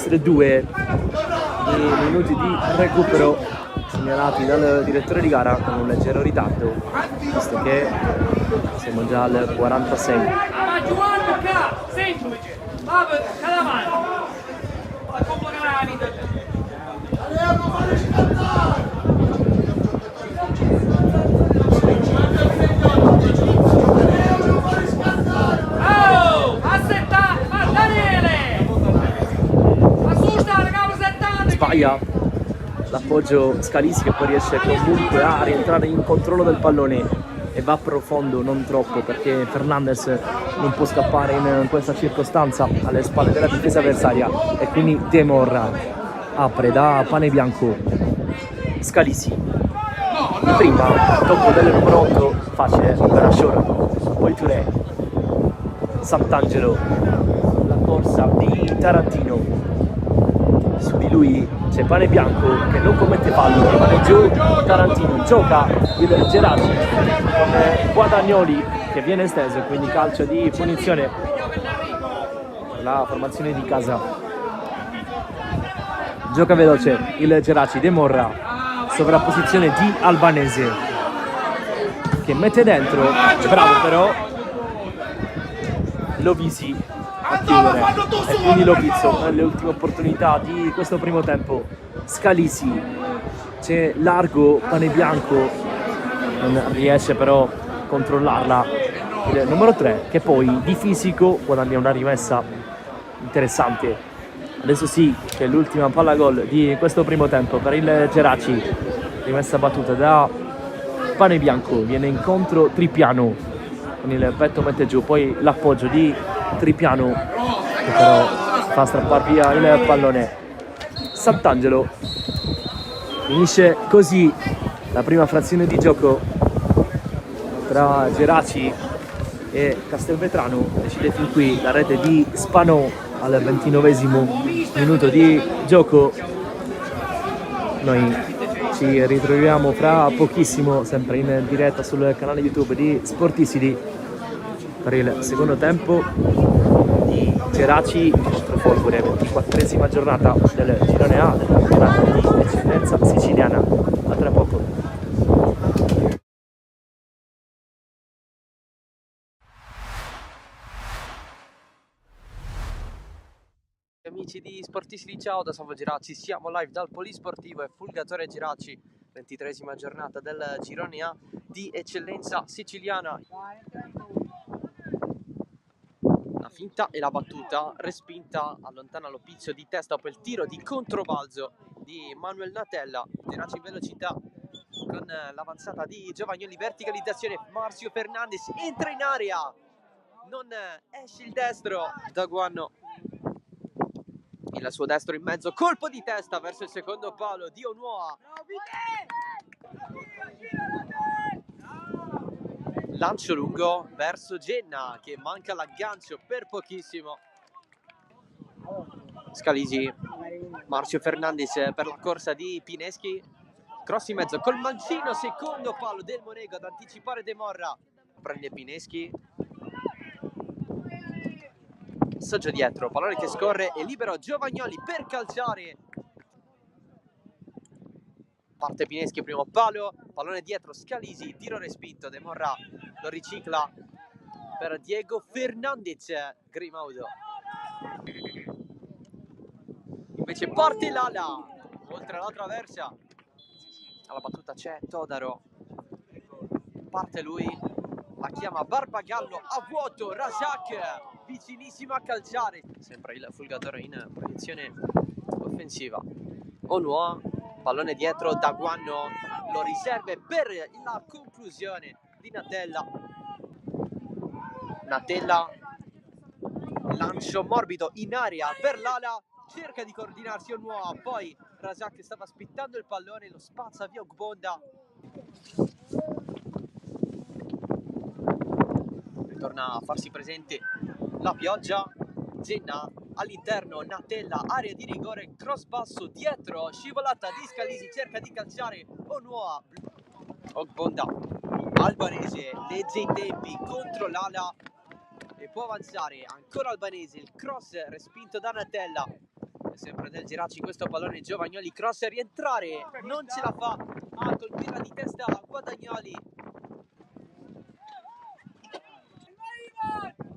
essere 2 i minuti di recupero segnalati dal direttore di gara con un leggero ritardo, visto che siamo già al 46. Ma Giovanni qua, semplice, va per cada mano. La complica la vita. Oh, aspetta, ma Daniele! Assusta, ragazzi, 70! Sbaglia l'appoggio Scalisi, che poi riesce comunque a rientrare in controllo del pallone e va profondo, non troppo, perché Fernandez non può scappare in questa circostanza alle spalle della difesa avversaria, e quindi De Morra apre da pane bianco. Scalisi prima, dopo del numero 8 facile per Ashore, poi Touré, Sant'Angelo, la corsa di Tarantino, su di lui c'è Pane Bianco che non commette fallo, rimane giù Tarantino, gioca il Geraci con Guadagnoli che viene esteso, quindi calcio di punizione, la formazione di casa. Gioca veloce il Geraci, De Morra, sovrapposizione di Albanese che mette dentro, bravo però Lovisi a chiudere, e quindi Lovizzo nelle ultime opportunità di questo primo tempo. Scalisi, c'è largo Pane Bianco, non riesce però a controllarla il numero 3, che poi di fisico guadagna una rimessa interessante. Adesso sì che è l'ultima palla gol di questo primo tempo per il Geraci, rimessa battuta da Pane Bianco, viene incontro Tripiano con il petto, mette giù, poi l'appoggio di Tripiano che però fa strappare via il pallone. Sant'Angelo, finisce così la prima frazione di gioco tra Geraci e Castelvetrano. Decide fin qui la rete di Spanò al 29esimo minuto di gioco. Noi ci ritroviamo fra pochissimo, sempre in diretta sul canale YouTube di Sportisili, per il secondo tempo di Geraci contro Folgore, 24esima giornata del girone A del campionato di eccellenza siciliana. A tra poco. Amici di Sportisili, ciao da Salvo Geraci, siamo live dal Polisportivo e Fulgatore Geraci, 23esima giornata del girone A di eccellenza siciliana. La finta e la battuta, respinta, allontana Lopizio di testa, poi il tiro di controbalzo di Manuel Natella. Geraci in velocità con l'avanzata di Giovagnoli, verticalizzazione, Marcio Fernandez entra in area, non esce il destro, Daguanno il suo destro in mezzo, colpo di testa verso il secondo palo di Onuoa. Lancio lungo verso Genna che manca l'aggancio per pochissimo. Scalisi, Marcio Fernandez per la corsa di Pineschi, cross in mezzo col mancino, secondo palo del Monego ad anticipare De Morra, prende Pineschi, assaggio dietro, pallone che scorre e libero Giovagnoli per calciare. Parte Pineschi, primo palo, pallone dietro, Scalisi, tiro respinto, De Morra lo ricicla per Diego Fernandez, Grimaudo. Invece parte l'ala, oltre la traversa, alla battuta c'è Todaro, parte lui, la chiama Barbagallo a vuoto, Razak vicinissimo a calciare, sempre il Fulgatore in posizione offensiva. Onuoa, pallone dietro, Daguanno lo riserve per la conclusione di Natella. Natella, lancio morbido in aria per l'ala, cerca di coordinarsi Onuoa, poi Razak stava aspettando il pallone, lo spazza via Ogbonda. Ritorna a farsi presente la pioggia. Genna all'interno, Natella, area di rigore, cross basso dietro, scivolata di Scalisi, cerca di calciare Onuoa. Ogbonda, Albanese, legge i tempi contro l'ala e può avanzare, ancora Albanese, il cross respinto da Natella. sempre del Geraci, questo pallone Giovagnoli, cross a rientrare, non ce la fa a colpirla di testa Guadagnoli.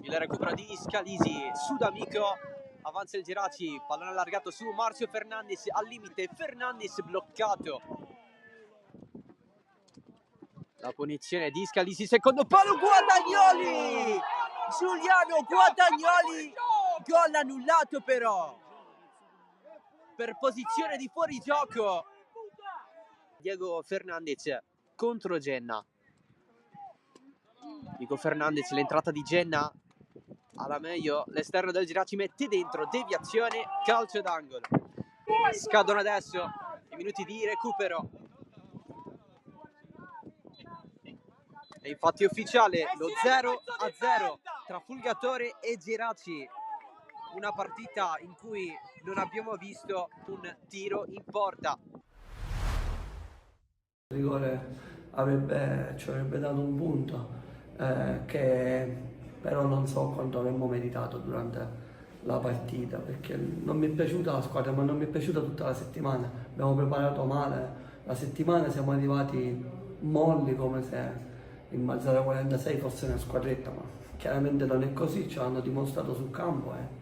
Il recupero di Scalisi su D'Amico, avanza il Geraci, pallone allargato su Marcio Fernandez, al limite Fernandez bloccato. La punizione di Scalisi, secondo palo Guadagnoli! Giuliano Guadagnoli, gol annullato però per posizione di fuorigioco. Diego Fernandez contro Genna. Diego Fernandez, l'entrata di Genna alla meglio, l'esterno del Geraci mette dentro, deviazione, calcio d'angolo. Scadono adesso i minuti di recupero. È infatti ufficiale lo 0-0 tra Fulgatore e Geraci. Una partita in cui non abbiamo visto un tiro in porta. Il rigore ci avrebbe dato un punto che però non so quanto avremmo meritato durante la partita, perché non mi è piaciuta la squadra, ma non mi è piaciuta tutta la settimana. Abbiamo preparato male la settimana, siamo arrivati molli come se il Mazzara 46 fosse una squadretta, ma chiaramente non è così, ce l'hanno dimostrato sul campo.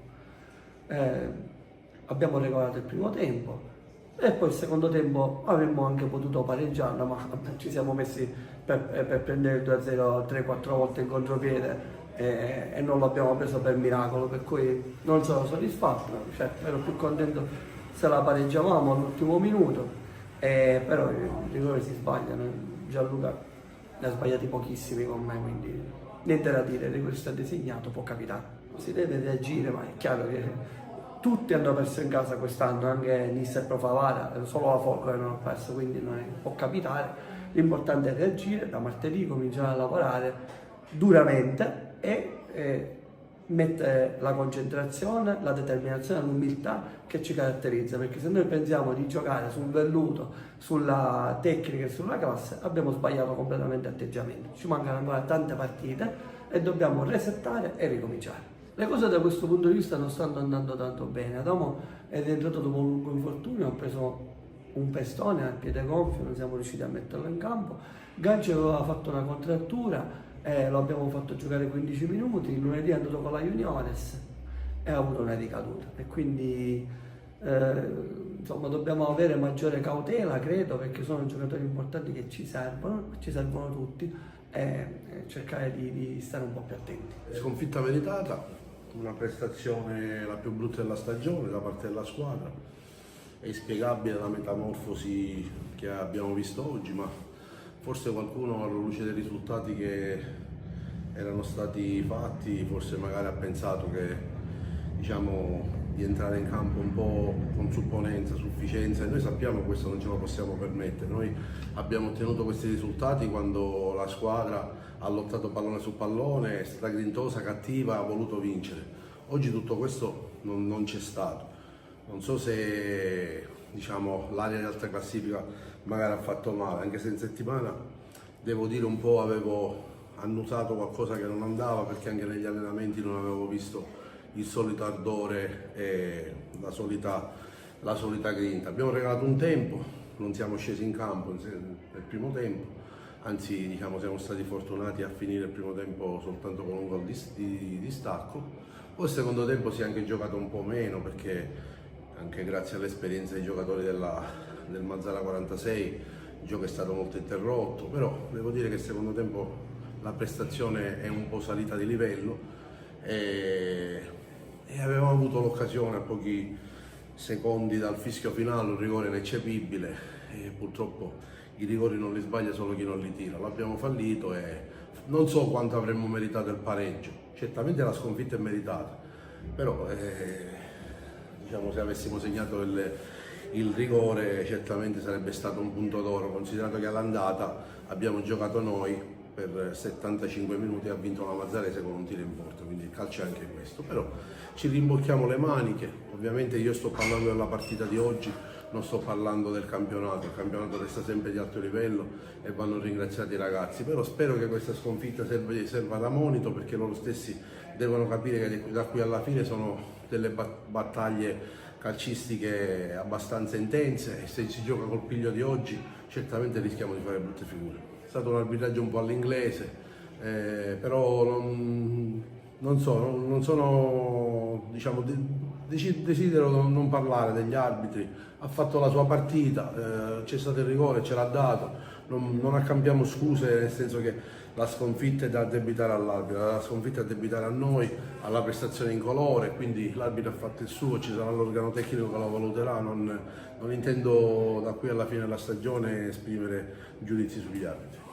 Abbiamo regolato il primo tempo e poi il secondo tempo avremmo anche potuto pareggiarla, ma ci siamo messi per prendere il 2-0 3-4 volte in contropiede e non l'abbiamo preso per miracolo, per cui non sono soddisfatto, cioè, ero più contento se la pareggiavamo all'ultimo minuto, però i rigori si sbagliano. Gianluca ne ha sbagliati pochissimi con me, quindi niente da dire, il rigore sta disegnato, può capitare. Si deve reagire, ma è chiaro che tutti hanno perso in casa quest'anno, anche Nissa e Pro Favara, solo la Folgore non ha perso, quindi può capitare. L'importante è reagire, da martedì cominciare a lavorare duramente e mettere la concentrazione, la determinazione e l'umiltà che ci caratterizza, perché se noi pensiamo di giocare sul velluto, sulla tecnica e sulla classe, abbiamo sbagliato completamente atteggiamento. Ci mancano ancora tante partite e dobbiamo resettare e ricominciare. Le cose da questo punto di vista non stanno andando tanto bene. Adamo è rientrato dopo un lungo infortunio, ha preso un pestone al piede gonfio, non siamo riusciti a metterlo in campo. Ganci aveva fatto una contrattura, lo abbiamo fatto giocare 15 minuti, lunedì è andato con la Juniores e ha avuto una ricaduta. E quindi insomma dobbiamo avere maggiore cautela, credo, perché sono giocatori importanti che ci servono tutti, e cercare di stare un po' più attenti. Sconfitta meritata, una prestazione la più brutta della stagione da parte della squadra. È inspiegabile la metamorfosi che abbiamo visto oggi, ma forse qualcuno alla luce dei risultati che erano stati fatti, forse magari ha pensato che, diciamo, di entrare in campo un po' con supponenza, sufficienza, e noi sappiamo che questo non ce lo possiamo permettere. Noi abbiamo ottenuto questi risultati quando la squadra ha lottato pallone su pallone, è stata grintosa, cattiva, ha voluto vincere. Oggi tutto questo non c'è stato. Non so se, diciamo, l'area di alta classifica magari ha fatto male, anche se in settimana, devo dire, un po' avevo annusato qualcosa che non andava, perché anche negli allenamenti non avevo visto il solito ardore e la solita grinta. Abbiamo regalato un tempo, non siamo scesi in campo nel primo tempo, anzi, diciamo, siamo stati fortunati a finire il primo tempo soltanto con un gol di distacco. Poi il secondo tempo si è anche giocato un po' meno, perché anche grazie all'esperienza dei giocatori del Mazzara 46 il gioco è stato molto interrotto, però devo dire che il secondo tempo la prestazione è un po' salita di livello e avevamo avuto l'occasione a pochi secondi dal fischio finale, un rigore ineccepibile, e purtroppo i rigori non li sbaglia solo chi non li tira. L'abbiamo fallito e non so quanto avremmo meritato il pareggio. Certamente la sconfitta è meritata, però diciamo, se avessimo segnato il rigore certamente sarebbe stato un punto d'oro, considerato che all'andata abbiamo giocato noi per 75 minuti e ha vinto la Mazzarese con un tiro in porta, quindi il calcio è anche questo. Però ci rimbocchiamo le maniche, ovviamente io sto parlando della partita di oggi, non sto parlando del campionato, il campionato resta sempre di alto livello e vanno ringraziati i ragazzi, però spero che questa sconfitta serva da monito, perché loro stessi devono capire che da qui alla fine sono delle battaglie calcistiche abbastanza intense e se si gioca col piglio di oggi certamente rischiamo di fare brutte figure. È stato un arbitraggio un po' all'inglese, però non sono, diciamo, desidero non parlare degli arbitri. Ha fatto la sua partita, c'è stato il rigore, ce l'ha dato, non accampiamo scuse, nel senso che la sconfitta è da addebitare all'arbitro, la sconfitta è da addebitare a noi, alla prestazione in colore, quindi l'arbitro ha fatto il suo, ci sarà l'organo tecnico che lo valuterà, non intendo da qui alla fine della stagione esprimere giudizi sugli arbitri.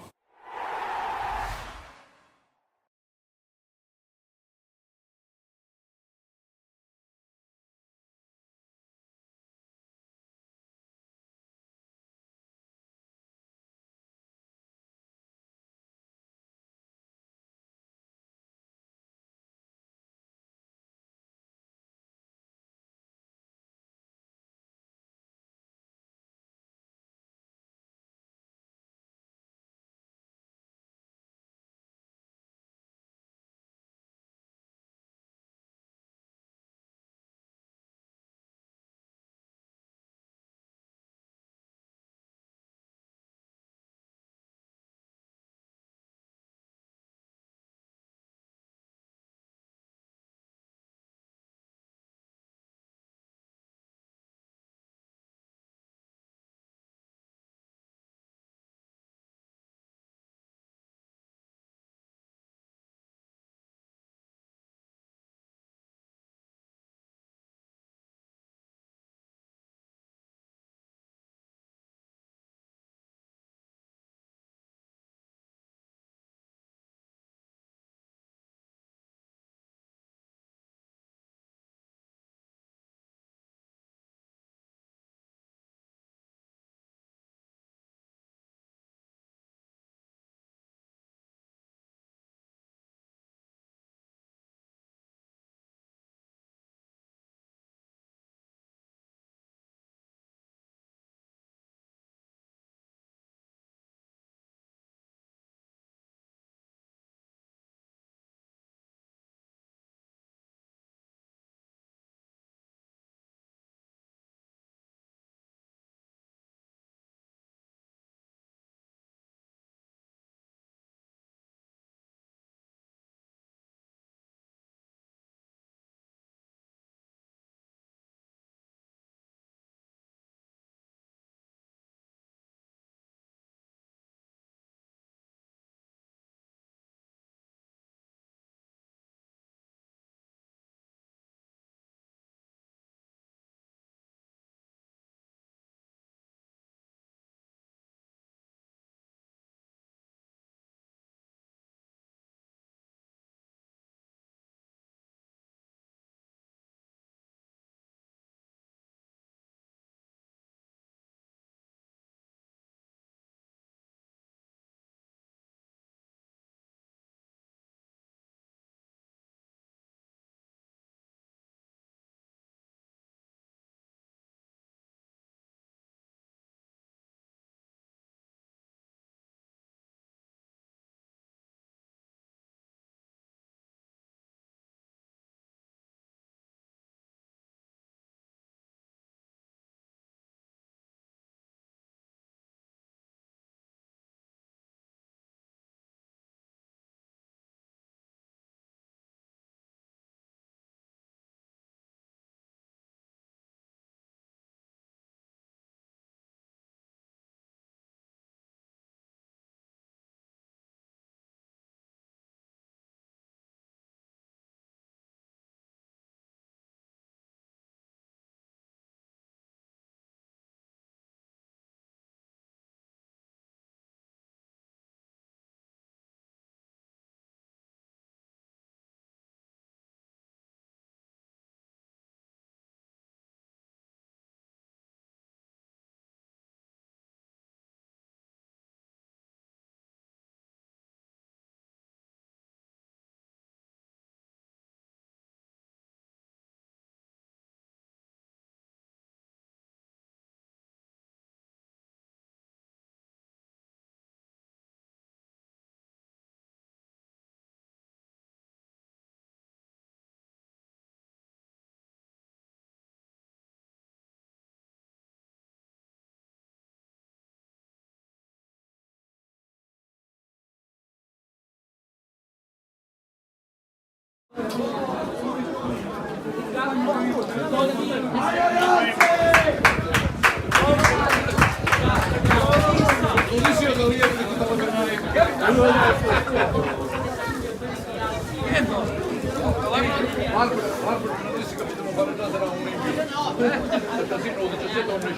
Marco non disse che potevano fare già sarà un invito. Perché sì, non 17 non ne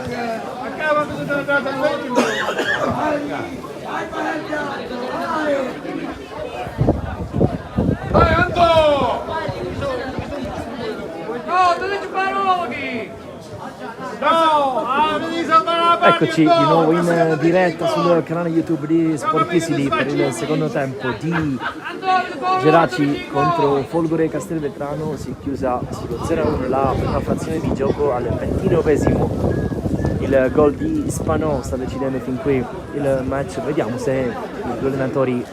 c'è. Acaba che sono andata a Dai Anto! No, dove ci paroli? Eccoci di nuovo in diretta sul canale YouTube di Sportisili per il secondo tempo di Geraci contro Folgore Castelvetrano. Si è chiusa sullo 0-1 la prima frazione di gioco al 29esimo. Il gol di Spanò sta decidendo fin qui il match. Vediamo se i due allenatori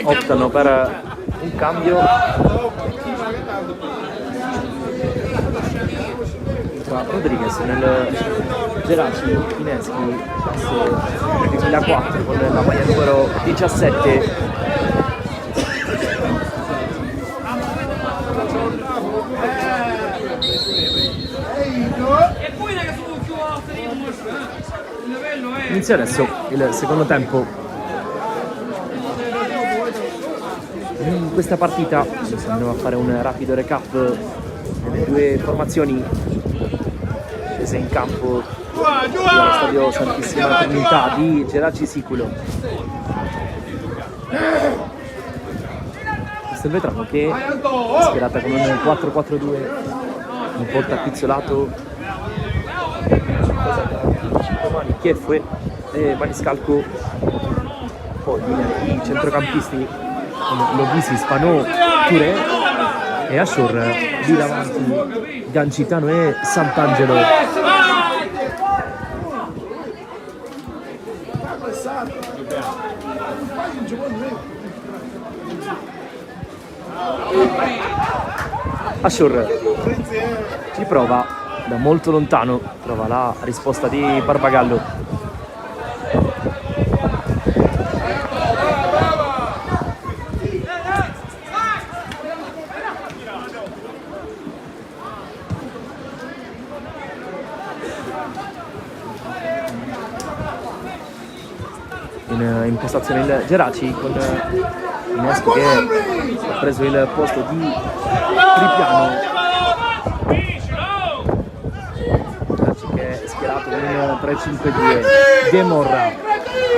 optano per un cambio. Rodriguez nel Geraci Fineschi 2004 con la maglia numero 17. Inizia adesso il secondo tempo in questa partita. Andiamo a fare un rapido recap delle due formazioni scese in campo allo stadio Santissima Trinità di Geraci Siculo. Castelvetrano che è schierata con un 4-4-2 un po' tapizzolato, mani Chieffue e Maniscalco, poi i centrocampisti Lovisi, Spanò, Touré e Ashur lì davanti Gancitano e Sant'Angelo. Ashur ci prova da molto lontano, trova la risposta di Barbagallo. In impostazione il Geraci con Fineschi che ha preso il posto di Tripiano. Geraci che è schierato con un 3-5-2. De Morra,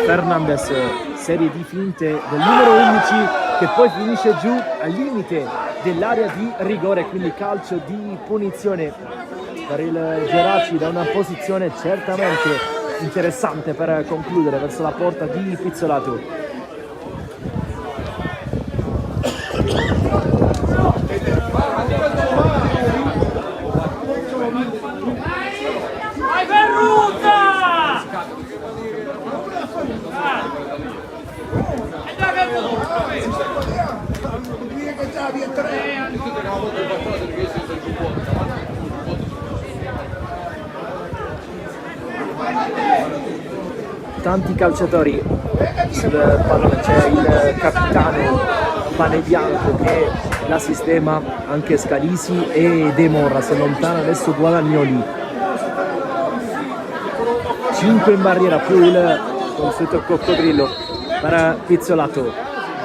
Fernandez, serie di finte del numero 11 che poi finisce giù al limite dell'area di rigore, quindi calcio di punizione per il Geraci da una posizione certamente interessante per concludere verso la porta di Pizzolato. Vai Perruta! Tanti calciatori sul pallone, c'è il capitano Pane Bianco che la sistema, anche Scalisi e De Morra, si allontana adesso Guadagnoli, 5 in barriera più il consueto coccodrillo per Pizzolato,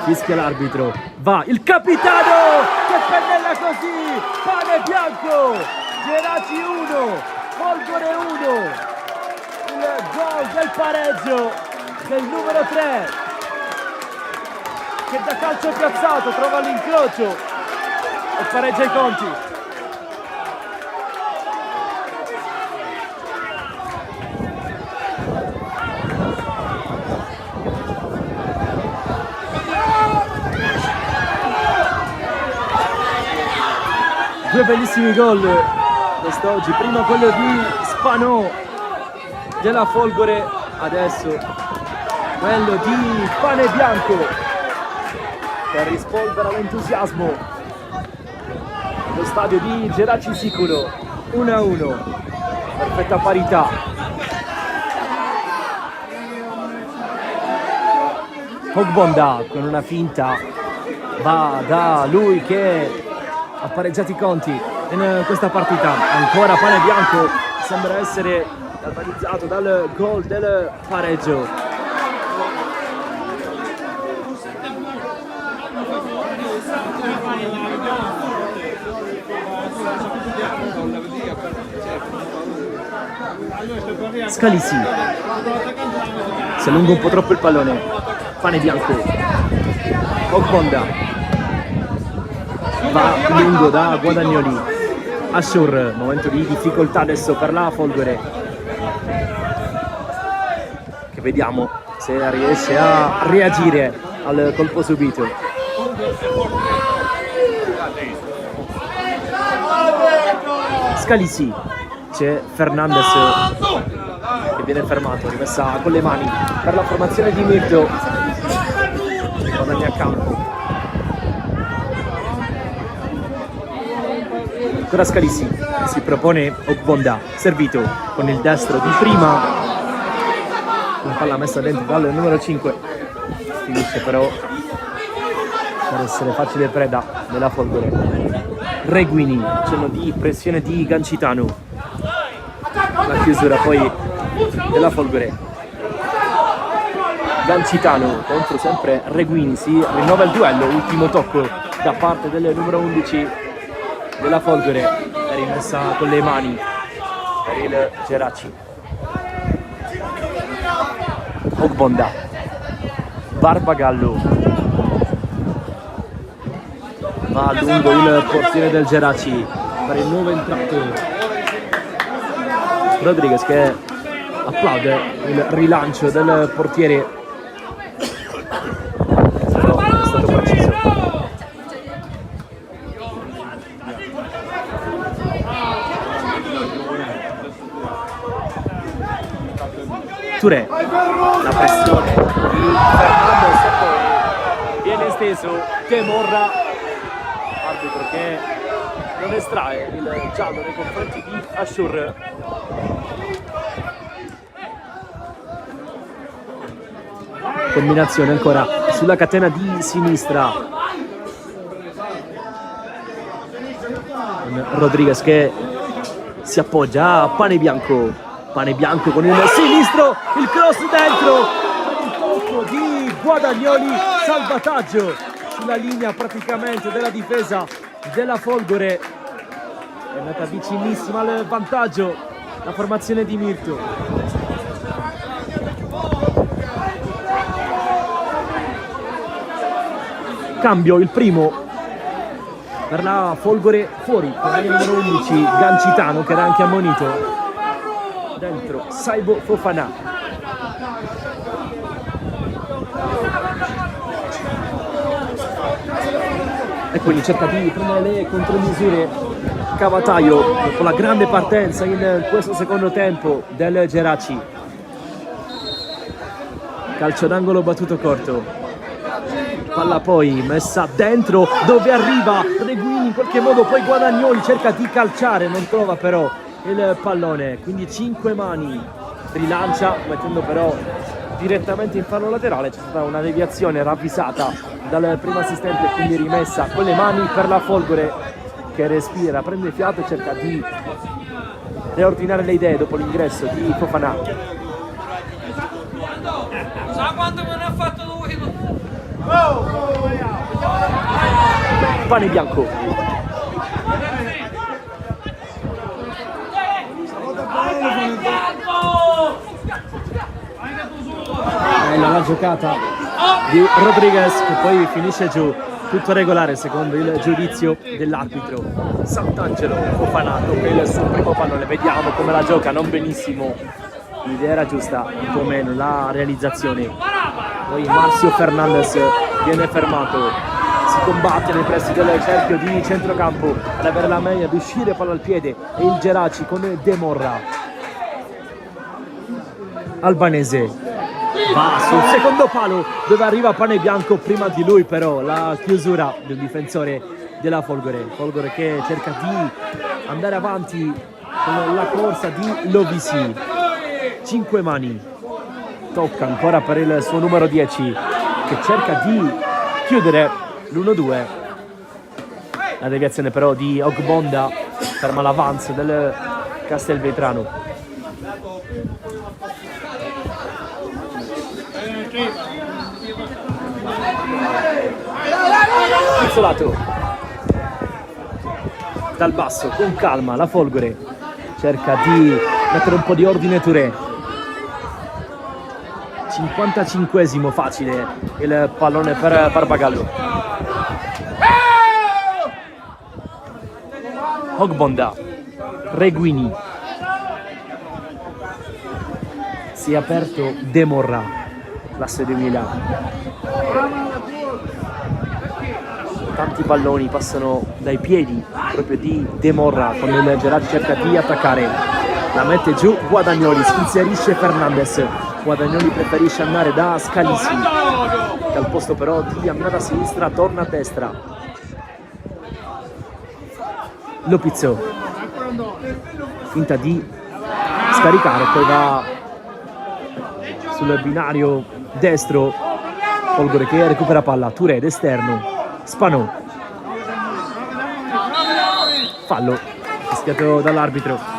fischia l'arbitro, va il capitano che pennella così, Pane Bianco, Geraci 1, Folgore 1. Il gol del pareggio del numero 3 che da calcio piazzato trova l'incrocio e pareggia i conti. Due bellissimi gol quest'oggi, prima quello di Spanò della Folgore, adesso quello di Pane Bianco per rispolvere all'entusiasmo lo stadio di Geraci Siculo. 1-1, perfetta parità. Ogbonda con una finta va da lui che ha pareggiato i conti in questa partita. Ancora Pane Bianco, sembra essere galvanizzato dal gol del pareggio. Scalisi si allunga un po' troppo il pallone. Pane Bianco, Ogbonda va lungo da Guadagnoli. Ashur, momento di difficoltà adesso per la Folgore, che vediamo se riesce a reagire al colpo subito. Scalisi, c'è Fernandez che viene fermato, rimessa con le mani per la formazione di Mirto. Guadagna a campo. Ancora Scalisi, si propone Ogbonda, servito con il destro di prima, la palla messa dentro dal numero 5, finisce però per essere facile preda della Folgore. Reguini, cenno di pressione di Gancitano, la chiusura poi della Folgore. Gancitano contro sempre Reguini, si rinnova il duello, ultimo tocco da parte del numero 11 della Folgore, è rimessa con le mani per il Geraci. Ogbonda, Barbagallo, va lungo il portiere del Geraci per il nuovo entrato Rodriguez, che applaude il rilancio del portiere, però è stato preciso. Touré, la pressione di Fernandez e poi viene esteso Demorra, arbitro che non estrae il giallo nei confronti di Ashur. Combinazione ancora sulla catena di sinistra con Rodriguez che si appoggia a Pane Bianco. Pane Bianco con il sinistro, il cross dentro, il tocco di Guadagnoli, salvataggio sulla linea praticamente della difesa della Folgore, è andata vicinissima al vantaggio la formazione di Mirto. Cambio, il primo per la Folgore, fuori per il numero 11 Gancitano, che era anche ammonito. Dentro Saibo Fofana. E quindi cerca di prendere le contromisure Cavataio dopo la grande partenza in questo secondo tempo del Geraci. Calcio d'angolo battuto corto, palla poi messa dentro dove arriva Reguini in qualche modo, poi Guadagnoli cerca di calciare, non trova però il pallone, quindi 5 mani, rilancia mettendo però direttamente in fallo laterale. C'è stata una deviazione ravvisata dal primo assistente, quindi rimessa con le mani per la Folgore, che respira, prende fiato e cerca di riordinare le idee dopo l'ingresso di Fofana. Sa quanto me ne ha fatto lui? Pane Bianco, la giocata di Rodriguez che poi finisce giù, tutto regolare secondo il giudizio dell'arbitro. Sant'Angelo Fofana tocca il suo primo pallone, vediamo come la gioca, non benissimo, l'idea era giusta, un po' meno la realizzazione. Poi Marcio Fernandez viene fermato, si combatte nei pressi del cerchio di centrocampo ad avere la meglio, ad uscire palla al piede, e il Geraci con Demorra. Albanese va sul secondo palo dove arriva Pane Bianco, prima di lui però la chiusura del difensore della Folgore. Folgore che cerca di andare avanti con la corsa di Lovisi. 5 mani, tocca ancora per il suo numero 10 che cerca di chiudere l'1-2. La deviazione però di Ogbonda ferma l'avanzo del Castelvetrano. Pizzolato dal basso con calma, la Folgore cerca di mettere un po' di ordine. Touré, 55esimo, facile il pallone per Barbagallo. Ogbonda, Reguini, si è aperto De Morra, l'asse di Milano. Tanti palloni passano dai piedi proprio di De Morra, quando il Geraci cerca di attaccare, la mette giù Guadagnoli, si inserisce Fernandez. Guadagnoli preferisce andare da Scalisi, che al posto però di andare a sinistra torna a destra. Lopizzo finta di scaricare, poi va sul binario destro. Folgore che recupera palla, Touré d'esterno, Spanò, fallo fischiato dall'arbitro.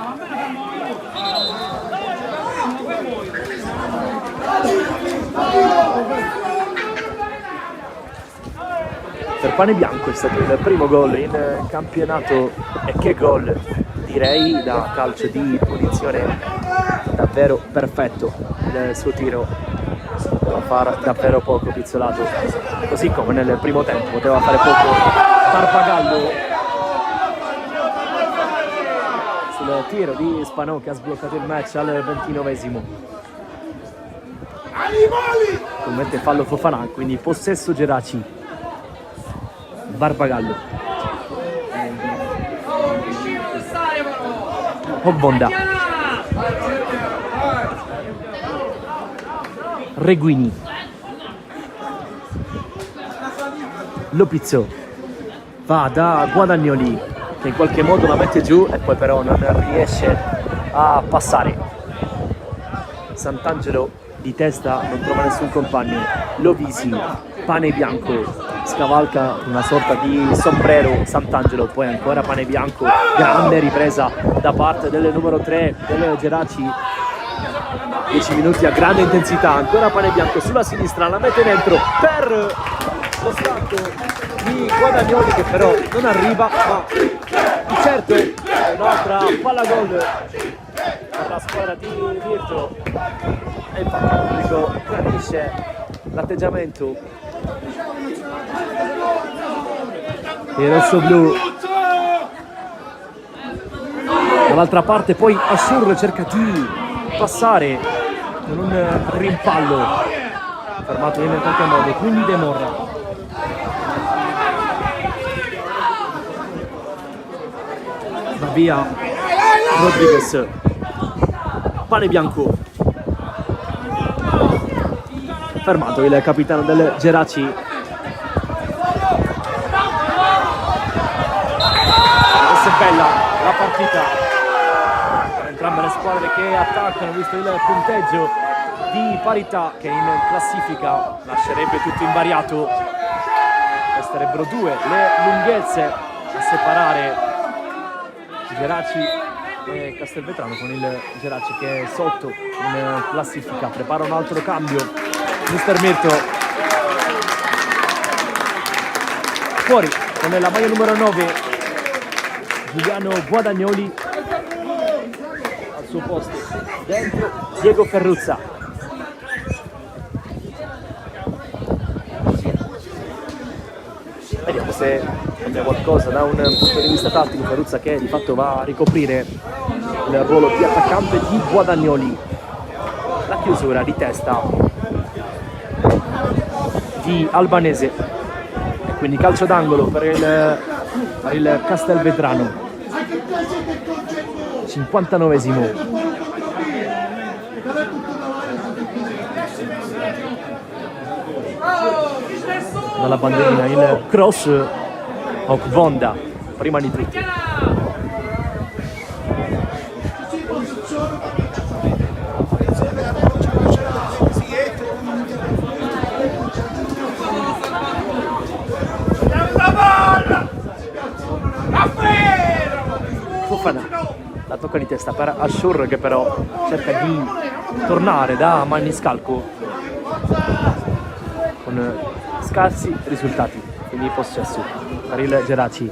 Per Pane Bianco è stato il primo gol in campionato, e che gol, direi, da calcio di punizione davvero perfetto. Il suo tiro poteva fare davvero poco Pizzolato, così come nel primo tempo poteva fare poco Barbagallo sul tiro di Spanò, che ha sbloccato il match al 29esimo. Commette fallo Fofana, quindi possesso Geraci. Barbagallo, Ogbonda, Reguini, Lopizzo, va da Guadagnoli, che in qualche modo la mette giù e poi però non riesce a passare. Sant'Angelo di testa non trova nessun compagno. Lovisi, Pane Bianco, scavalca una sorta di sombrero Sant'Angelo, poi ancora Pane Bianco, grande ripresa da parte del numero 3 del Geraci. 10 minuti a grande intensità, ancora Pane Bianco sulla sinistra, la mette dentro per lo scatto di Guadagnoli, che però non arriva, ma di certo è un'altra palla gol per la squadra di Virto, e infatti il pubblico capisce l'atteggiamento. Il rosso-blu dall'altra parte, poi Assur cerca di passare con un rimpallo fermato in qualche modo, quindi De Morra. Va via Rodriguez, Pane Bianco, fermato il capitano del Geraci. Adesso è bella la partita per entrambe le squadre che attaccano, visto il punteggio di parità che in classifica lascerebbe tutto invariato. Resterebbero due le lunghezze a separare Geraci e Castelvetrano, con il Geraci che è sotto in classifica. Prepara un altro cambio mister Mirto, fuori con la maglia numero 9 Giuliano Guadagnoli, al suo posto dentro Diego Ferruzza. Vediamo se cambia qualcosa da un punto di vista tattico. Ferruzza che di fatto va a ricoprire il ruolo di attaccante di Guadagnoli. La chiusura di testa di Albanese, e quindi calcio d'angolo per il Castelvetrano. 59esimo. Dalla bandierina il cross, Ogbonda prima di tutti. Fofana, la tocca di testa per Ashur che però cerca di tornare da Maniscalco con scarsi risultati, quindi possesso per il Geraci.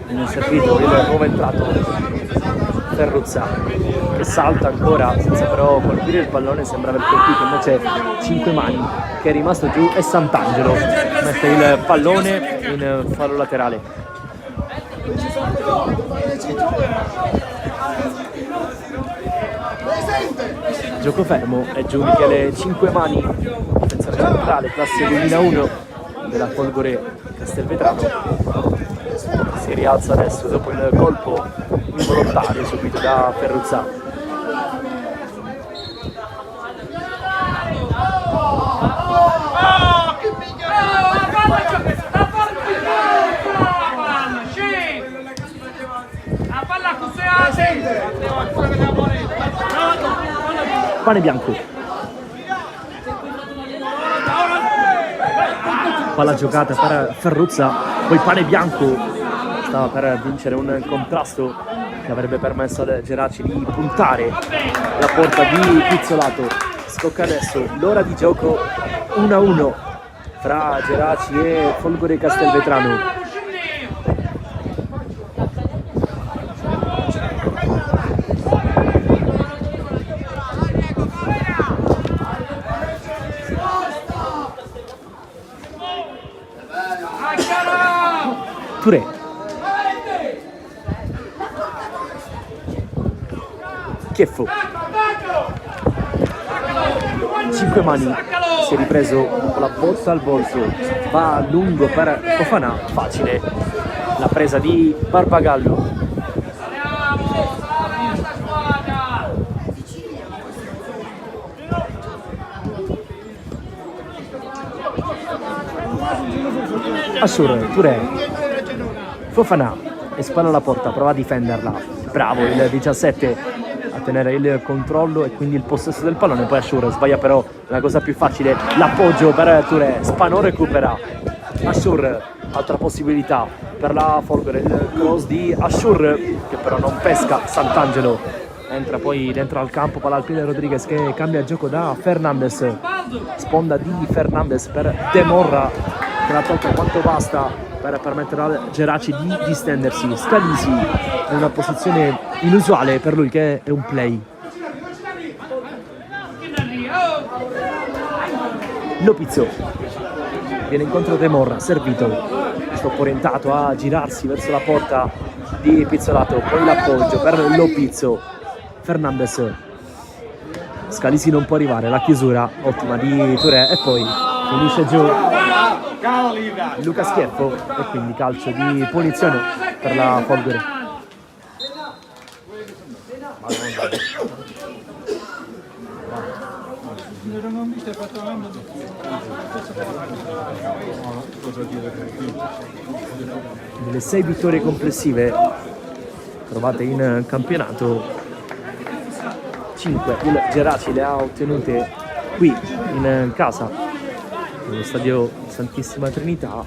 In servito il nuovo entrato Ferruzza che salta ancora senza però colpire il pallone, sembra aver colpito invece 5 mani che è rimasto giù e Sant'Angelo mette il pallone in fallo laterale. Gioco fermo e giù Michele 5 mani, difensore centrale classe 2001 della Folgore Castelvetrano. Si rialza adesso dopo il colpo involontario subito da Ferruzza. Pane bianco. Palla giocata per Ferruzza, poi Pane bianco stava per vincere un contrasto che avrebbe permesso al Geraci di puntare la porta di Pizzolato. Scocca adesso l'ora di gioco 1-1 fra Geraci e Folgore Castelvetrano. Touré. Chieffo. 5 mani, si è ripreso con la borsa al bolso, va lungo per Fofana, facile la presa di Barbagallo. Ashur, Touré, Fofana e spalla alla porta, prova a difenderla, bravo il 17 a tenere il controllo e quindi il possesso del pallone, poi Ashur sbaglia però la cosa più facile, l'appoggio per Touré, Spanò recupera, Ashur, altra possibilità per la Folgore, il cross di Ashur che però non pesca Sant'Angelo, entra poi dentro al campo, palla al piede Rodriguez che cambia gioco da Fernandez, sponda di Fernandez per De Morra che la tocca quanto basta per permettere al Geraci di distendersi. Scalisi in una posizione inusuale per lui che è un play. Lopizzo viene incontro De Morra, servito, stop orientato a girarsi verso la porta di Pizzolato, poi l'appoggio per Lopizzo, Fernandez, Scalisi non può arrivare, la chiusura ottima di Touré e poi finisce giù Luca Schieffo e quindi calcio di punizione per la Folgore. Delle 6 vittorie complessive trovate in campionato, 5 il Geraci le ha ottenute qui in casa nello stadio Santissima Trinità.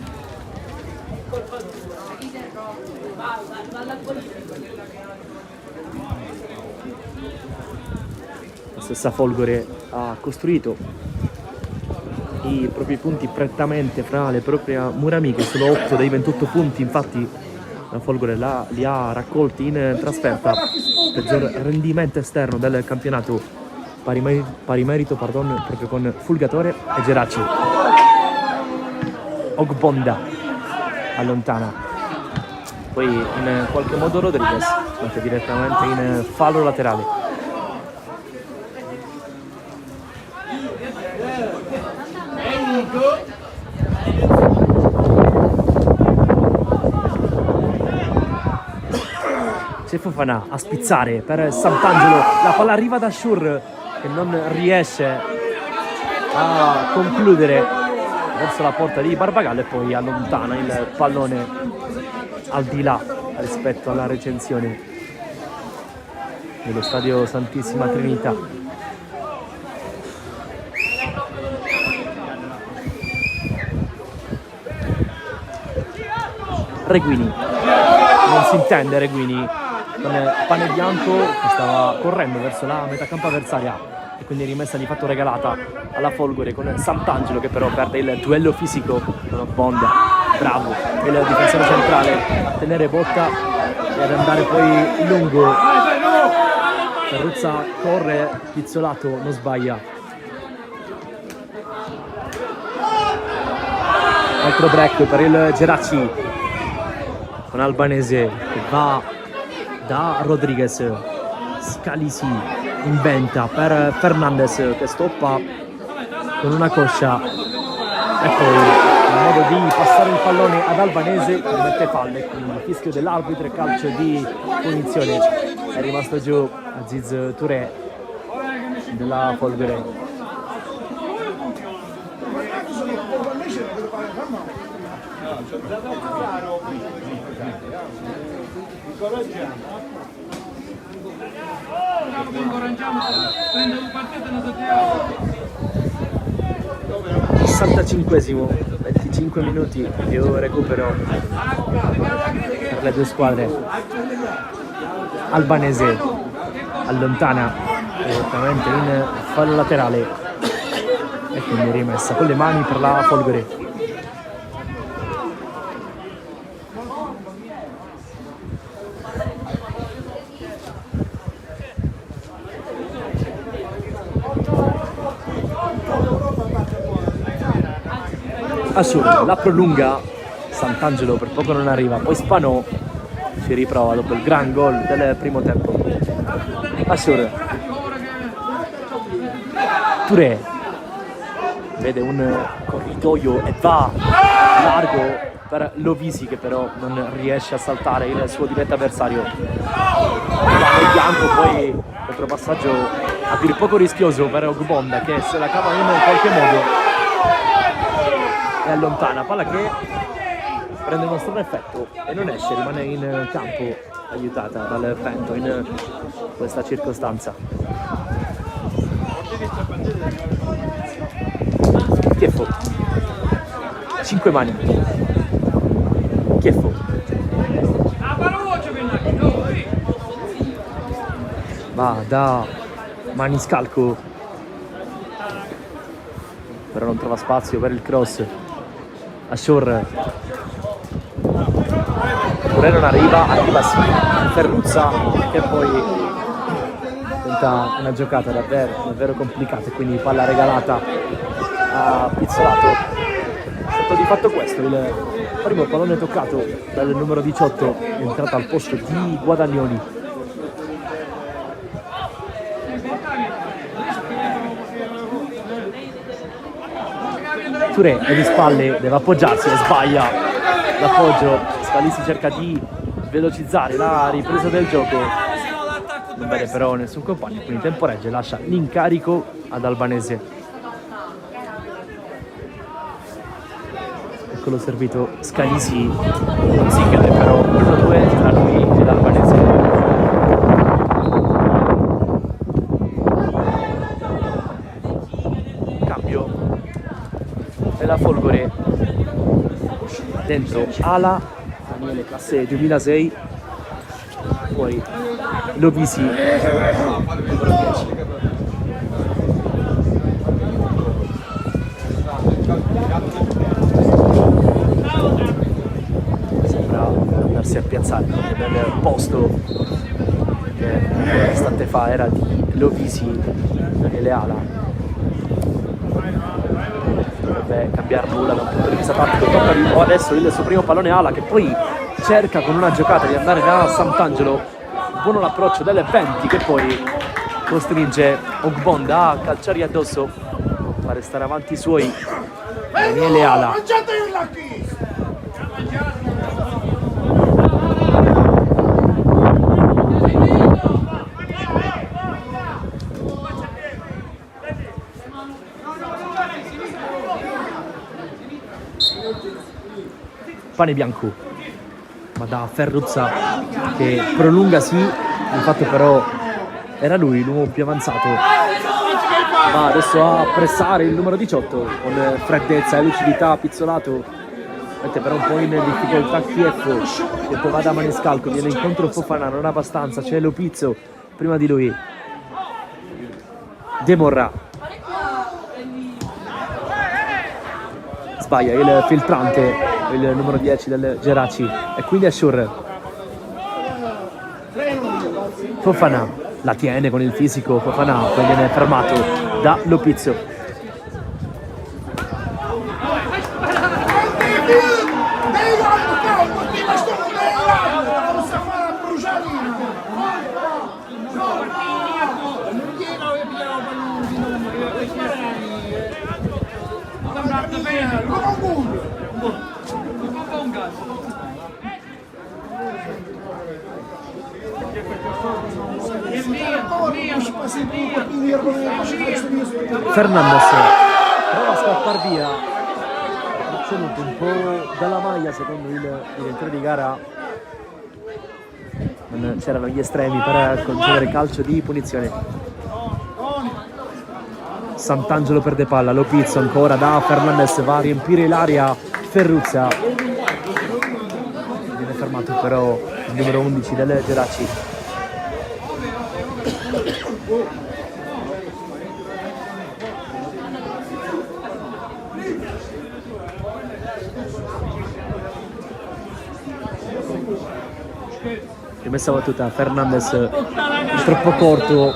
La stessa Folgore ha costruito i propri punti prettamente fra le proprie mura amiche, solo 8 dei 28 punti infatti la Folgore li ha raccolti in trasferta, peggior rendimento esterno del campionato, pari merito proprio con Fulgatore e Geraci. Ogbonda allontana, poi in qualche modo Rodriguez mette direttamente in fallo laterale. C'è Fofana a spizzare per Sant'Angelo, la palla arriva da Ashur che non riesce a concludere verso la porta di Barbagallo e poi allontana il pallone al di là rispetto alla recensione dello stadio Santissima Trinità. Reguini, non si intende Reguini con Pane Bianco che stava correndo verso la metà campo avversaria e quindi rimessa di fatto regalata alla Folgore con Sant'Angelo che però perde il duello fisico con Bonda. Bravo il difensore centrale a tenere botta e ad andare poi lungo. Ferruzza corre, Pizzolato non sbaglia. Altro break per il Geraci con Albanese che va da Rodriguez. Scalisi inventa per Fernandez che stoppa con una coscia e poi in modo di passare il pallone ad Albanese che mette palle, quindi il fischio dell'arbitro e calcio di punizione. È rimasto giù Aziz Touré della Folgore. Prendo un partito e non sappiamo. 65esimo, 25 minuti più recupero per le due squadre. Albanese allontana direttamente in fallo laterale e quindi rimessa con le mani per la Folgore. Assurdo, la prolunga, Sant'Angelo per poco non arriva, poi Spanò ci riprova dopo il gran gol del primo tempo. Assurdo, Touré vede un corridoio e va largo per Lovisi che però non riesce a saltare il suo diretto avversario. Pane Bianco poi contropassaggio a dir poco rischioso per Ogbonda che se la cava in qualche modo e allontana, palla che prende uno strano effetto e non esce, rimane in campo aiutata dal vento in questa circostanza. Chieffo, 5 mani, Chieffo va da Maniscalco però non trova spazio per il cross. Ashur Touré non arriva sì Ferruzza che poi tenta una giocata davvero complicata e quindi palla regalata a Pizzolato. È stato di fatto questo il primo pallone toccato dal numero 18 entrato al posto di Guadagnoli. Touré è di spalle, deve appoggiarsi e sbaglia l'appoggio. Scalisi cerca di velocizzare la ripresa del gioco, non vede però nessun compagno, quindi temporeggia e lascia l'incarico ad Albanese. Eccolo servito Scalisi, non si chiede però 1-2 tra lui ed Albanese. La Folgore dentro Ala, Daniele classe 2006, poi Lovisi numero 10. Sembra andarsi a piazzare nel posto che istante fa era di Lovisi, Daniele Ala. Cambiare nulla da un punto di vista tattico. Tocca di nuovo adesso il suo primo pallone ala che poi cerca con una giocata di andare da Sant'Angelo. Buono l'approccio delle 20 che poi costringe Ogbonda a calciargli addosso, fa restare avanti i suoi Daniele Ala. Pane Bianco ma da Ferruzza che prolunga sì, di fatto però era lui l'uomo più avanzato, va adesso a pressare il numero 18 con freddezza e lucidità. Pizzolato mette però un po' in difficoltà Chievo, che poi va da Maniscalco, viene incontro Fofana, non abbastanza, c'è Lopizzo prima di lui, De Morra sbaglia il filtrante, il numero 10 del Geraci, e quindi Ashur. Fofana la tiene con il fisico, Fofana poi viene fermato da Lopizzo. Fernandez prova a scappare via, ottenuto un po' dalla maglia secondo il direttore di gara, non c'erano gli estremi per concedere calcio di punizione. Sant'Angelo perde palla, Lopizzo ancora da Fernandez, va a riempire l'area Ferruzza, viene fermato però il numero 11 del Geraci. Rimessa battuta, Fernandez troppo corto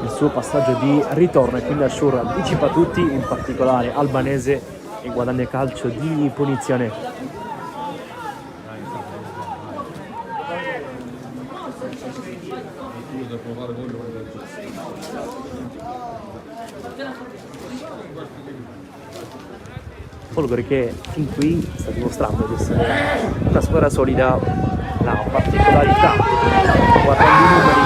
il suo passaggio di ritorno e quindi Ashur anticipa tutti, in particolare Albanese, e guadagna calcio di punizione. Folgore che fin qui sta dimostrando di essere una squadra solida, la particolarità, guardando i numeri,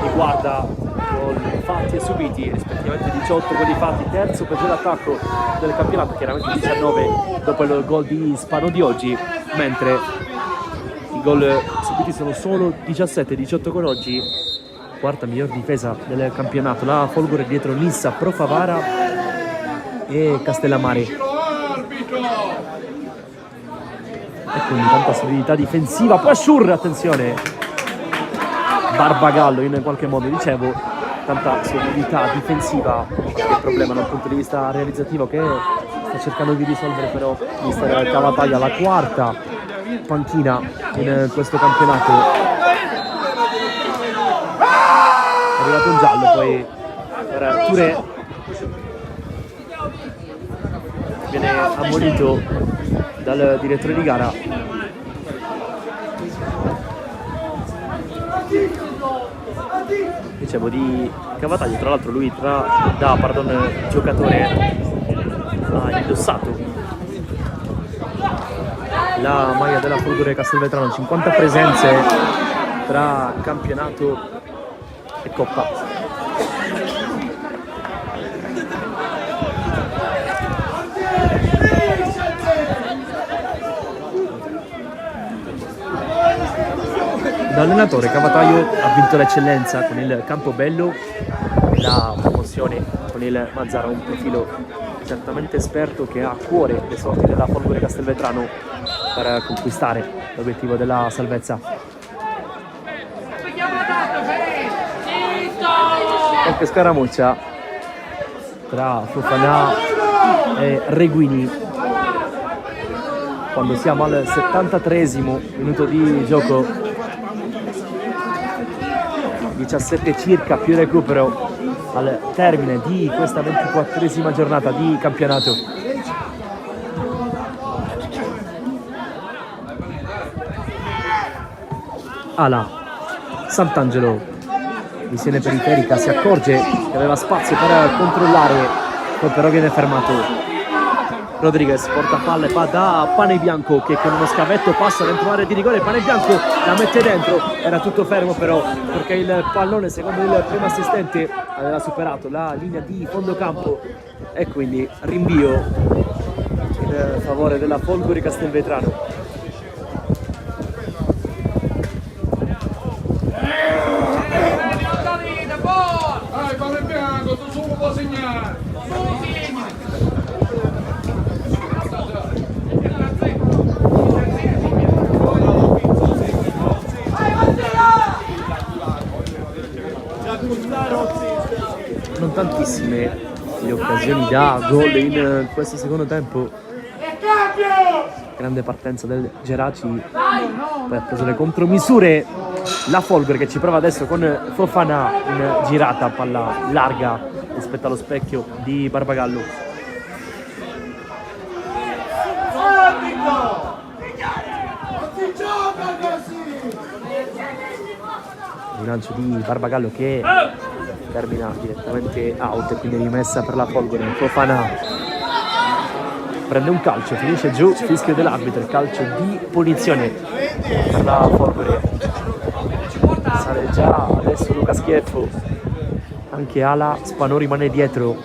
riguarda gol fatti e subiti, rispettivamente 18 gol fatti, terzo peggiore attacco del campionato, chiaramente 19 dopo il gol di Spano di oggi, mentre i gol subiti sono solo 17, 18 con oggi, quarta miglior difesa del campionato. La Folgore dietro Nissa, Pro Favara e Castellammare. E quindi tanta solidità difensiva, poi Ashur, attenzione, Barbagallo in qualche modo, dicevo, tanta solidità difensiva, il problema dal punto di vista realizzativo che sta cercando di risolvere però mister Cavataglia, la quarta panchina in questo campionato. È arrivato un giallo poi per Touré, viene ammonito dal direttore di gara. Dicevo di Cavataglio, tra l'altro lui giocatore ha indossato la maglia della Folgore Castelvetrano, 50 presenze tra campionato e coppa. L'allenatore Cavataglio ha vinto l'eccellenza con il Campobello, la promozione con il Mazzara, un profilo certamente esperto che ha a cuore le sorti della Folgore Castelvetrano per conquistare l'obiettivo della salvezza. Qualche scaramuccia tra Fofana e Reguini quando siamo al 73esimo minuto di gioco. 17 circa più recupero al termine di questa 24esima giornata di campionato. Ala, Sant'Angelo, visione periferica, si accorge che aveva spazio per controllare, poi però viene fermato. Rodriguez porta palla e va da Panebianco che con uno scavetto passa dentro l'area di rigore. Panebianco la mette dentro, era tutto fermo però perché il pallone, secondo il primo assistente, aveva superato la linea di fondo campo e quindi rinvio in favore della Folgore Castelvetrano. Vai Panebianco, tu solo puoi segnare. pochissime le occasioni da gol in questo secondo tempo. Grande partenza del Geraci, poi ha preso le contromisure la Folgore che ci prova adesso con Fofana in girata, palla larga rispetto allo specchio di Barbagallo. Il lancio di Barbagallo che termina direttamente out e quindi rimessa per la Folgore. Fofana prende un calcio, finisce giù, fischio dell'arbitro, il calcio di punizione per la Folgore. Sale già adesso Luca Schieffo, anche Ala, Spanò rimane dietro.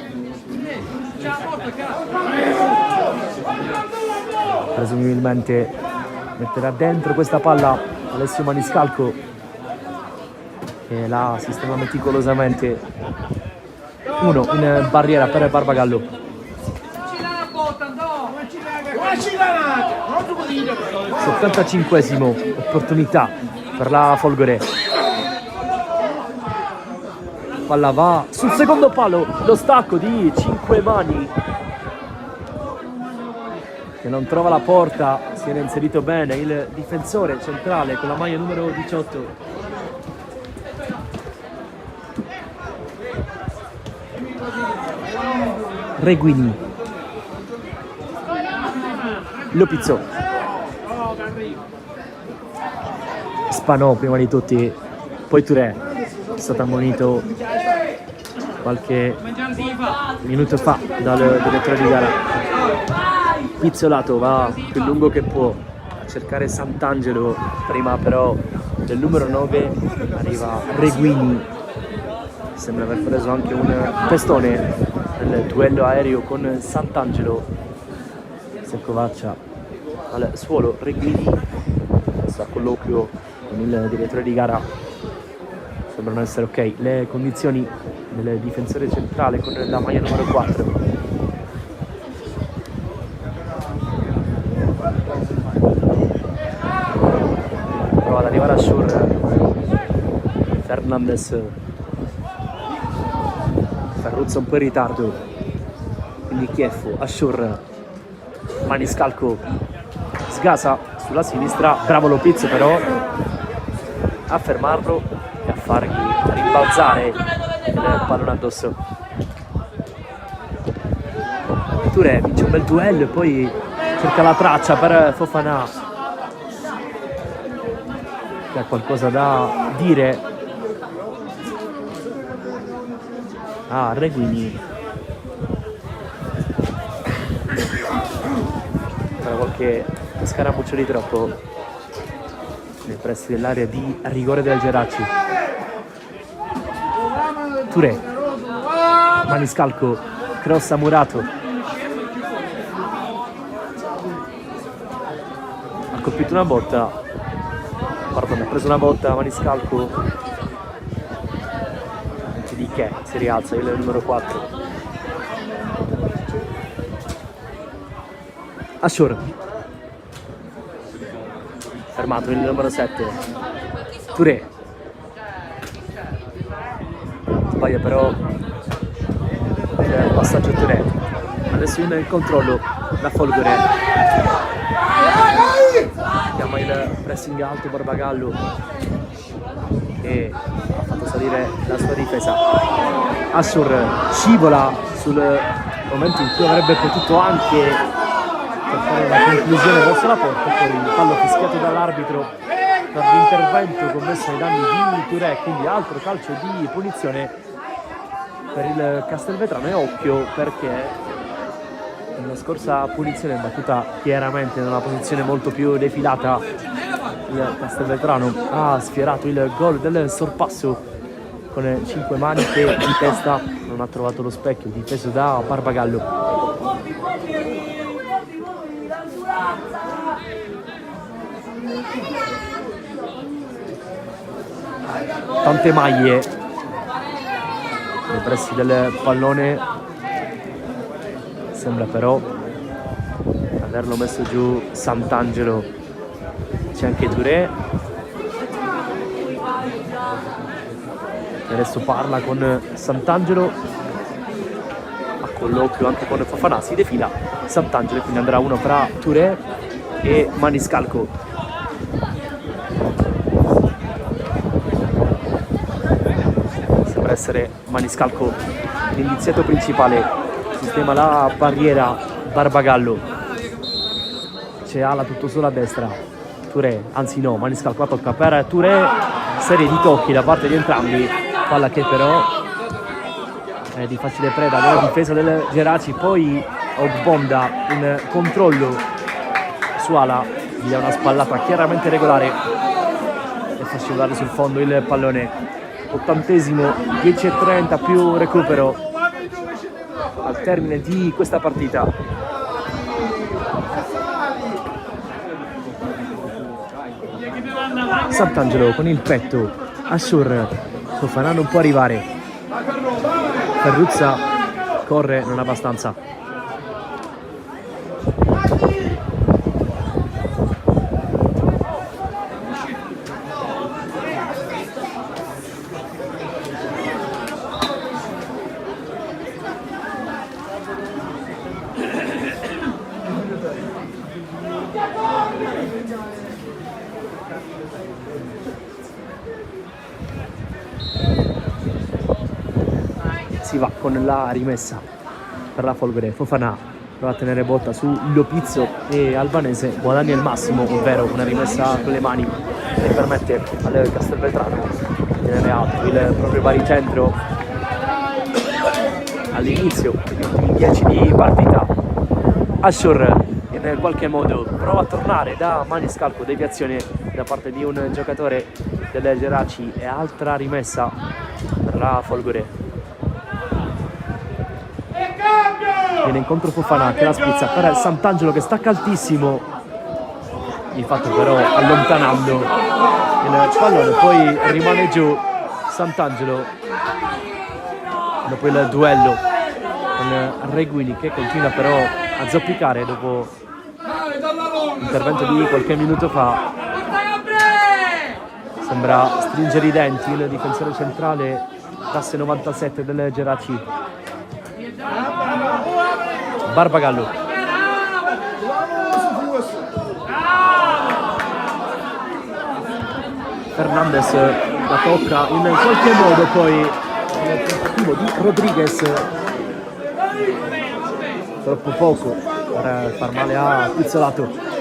Presumibilmente metterà dentro questa palla Alessio Maniscalco, che la sistema meticolosamente. Uno in barriera per Barbagallo. 75esimo, opportunità per la Folgore. Palla va sul secondo palo, lo stacco di Cinquemani che non trova la porta, si era inserito bene il difensore centrale con la maglia numero 18. Reguini, Lopizzo, Spanò prima di tutti, poi Touré, è stato ammonito qualche minuto fa dal direttore di gara. Pizzolato va più lungo che può a cercare Sant'Angelo, prima però del numero 9 arriva Reguini, sembra aver preso anche un testone nel duello aereo con Sant'Angelo. Secovaccia al suolo, Reguini sta a colloquio con il direttore di gara. Sembrano essere ok le condizioni del difensore centrale con la maglia numero 4. Prova ad arrivare a Schur, Fernandez, Ferruzzo un po' in ritardo, quindi Chieffo, Ashur, Maniscalco, sgasa sulla sinistra, bravo Lopizzo però a fermarlo e a fargli rimbalzare il pallone addosso. Touré vince un bel duello e poi cerca la traccia per Fofana, che ha qualcosa da dire a Reguini. Qualche scaramuccio di troppo nei pressi dell'area di rigore del Geraci. Touré, Maniscalco, cross a Murato, ha colpito una botta, pardon, ha preso una botta Maniscalco, di che si rialza il numero 4. Ashur, fermato il numero 7. Touré, sbaglia però il passaggio Touré. Adesso viene il controllo da Folgore, chiama il pressing alto Barbagallo che ha fatto salire la sua difesa. Ashur scivola sul momento in cui avrebbe potuto anche per fare una conclusione verso la porta, poi il fallo fischiato dall'arbitro per l'intervento commesso ai danni di Touré, quindi altro calcio di punizione per il Castelvetrano. E occhio perché nella scorsa punizione battuta chiaramente in una posizione molto più defilata, il Castelvetrano ha sfiorato il gol del sorpasso con Cinquemani che di testa non ha trovato lo specchio, difeso da Barbagallo. Tante maglie nei pressi del pallone, sembra però averlo messo giù Sant'Angelo. C'è anche Touré che adesso parla con Sant'Angelo. con l'occhio anche con Fofana, si defila Sant'Angelo, quindi andrà uno fra Touré e Maniscalco. Sembra essere Maniscalco l'indiziato principale, sistema la barriera Barbagallo, c'è Ala tutto solo a destra, Touré, anzi no, Maniscalco tocca per Touré, serie di tocchi da parte di entrambi, palla che però è di facile preda della difesa del Geraci, poi Ogbonda in controllo su Ala, gli dà una spallata chiaramente regolare e fa scivolare sul fondo il pallone. 80esimo, 10:30 più recupero al termine di questa partita. Sant'Angelo con il petto, Ashur, Fofana non può arrivare, Ferruzza corre, non abbastanza. Si va con la rimessa per la Folgore. Fofana prova a tenere botta su Lopizzo e Albanese guadagna il massimo, ovvero una rimessa con le mani che permette al Castelvetrano di tenere alto il proprio baricentro all'inizio degli ultimi 10 di partita. Ashur in qualche modo prova a tornare da Maniscalco, deviazione da parte di un giocatore del Geraci e altra rimessa per la Folgore. Viene incontro Fofana che la spizza per Sant'Angelo che stacca altissimo, di fatto però allontanando il pallone, poi rimane giù Sant'Angelo dopo il duello con Reguini che continua però a zoppicare dopo l'intervento di qualche minuto fa. Sembra stringere i denti il difensore centrale classe 97 del Geraci, Barbagallo. Fernandez la tocca in qualche modo, poi il tentativo di Rodriguez, troppo poco per far male a Pizzolato.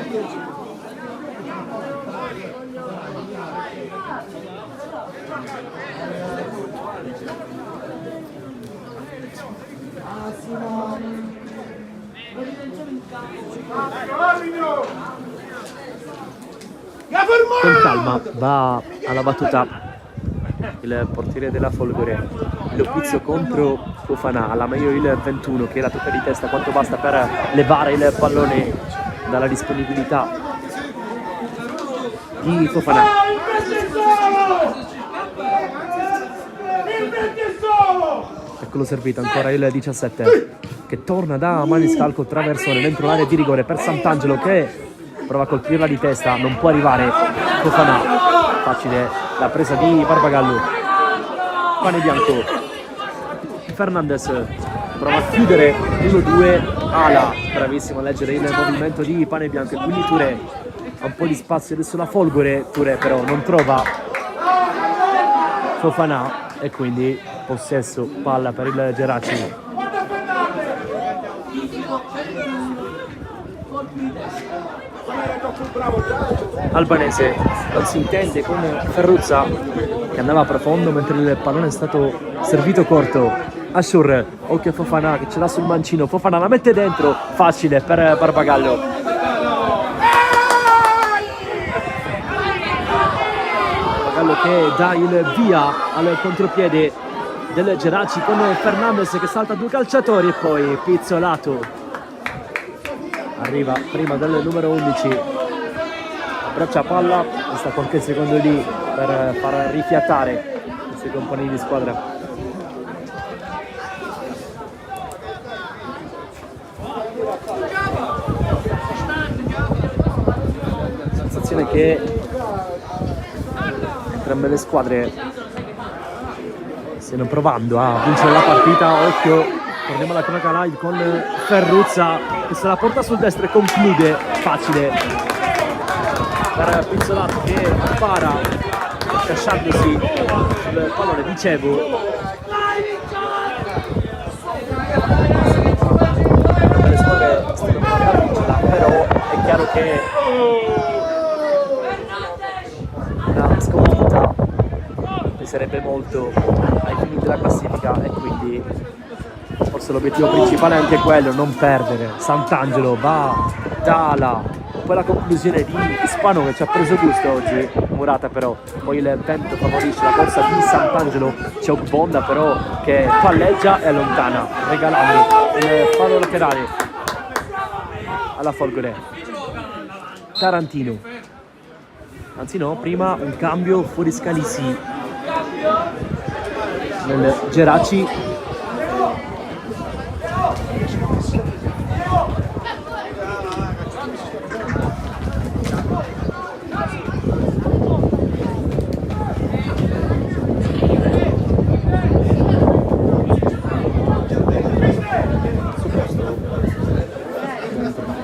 Con calma va alla battuta il portiere della Folgore, Lopizzo contro Fofana, alla meglio il 21 che la tocca di testa quanto basta per levare il pallone dalla disponibilità di Fofana. Eccolo servito ancora il 17 che torna da Maniscalco, traversone dentro l'area di rigore per Sant'Angelo che prova a colpirla di testa, non può arrivare Fofana, facile la presa di Barbagallo. Pane bianco, Fernandez prova a chiudere 1-2, Ala bravissimo a leggere il movimento di Pane bianco e quindi Touré ha un po' di spazio adesso la Folgore, Touré però non trova Fofana e quindi possesso palla per il Geraci. Albanese non si intende con Ferruzza che andava profondo mentre il pallone è stato servito corto. Ashur, occhio a Fofana che ce l'ha sul mancino, Fofana la mette dentro, facile per Barbagallo. Barbagallo che dà il via al contropiede del Geraci con Fernandez che salta due calciatori e poi Pizzolato arriva prima del numero 11, abbraccia palla e sta qualche secondo lì per far rifiatare i suoi compagni di squadra. Sensazione che entrambe le squadre stiano provando a vincere la partita. Occhio torniamo alla cronaca live con Ferruzza che se la porta sul destro e conclude facile per Pizzolato che para lasciandosi sul pallone. Dicevo, le squadre stanno provando a vincerla, però è chiaro che una sconfitta peserebbe molto ai fini della classifica e quindi forse l'obiettivo principale è anche quello, non perdere. Sant'Angelo va da Ala, poi la conclusione di Spano che ci ha preso gusto oggi, Murata però, poi il vento favorisce la corsa di Sant'Angelo, c'è Ogbonda però che palleggia e allontana regalando il fallo laterale alla Folgore. Tarantino, anzi no, prima un cambio fuori Scalisi nel Geraci.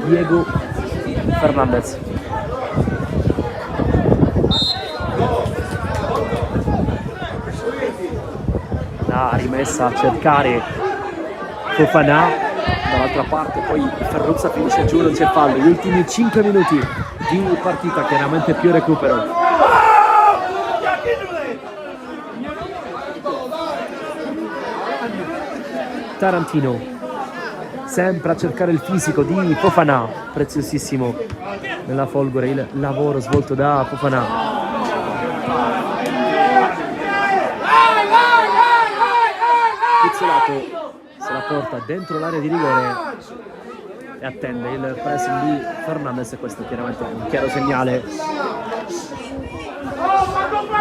Diego Fernandez. La rimessa a cercare Fofana dall'altra parte, poi Ferruzza finisce giù, non c'è fallo. Gli ultimi 5 minuti di partita, chiaramente più recupero. Tarantino sempre a cercare il fisico di Fofana, preziosissimo nella Folgore il lavoro svolto da Fofana. Pizzolato se la porta dentro l'area di rigore e attende il pressing di Fernandez, e questo chiaramente è un chiaro segnale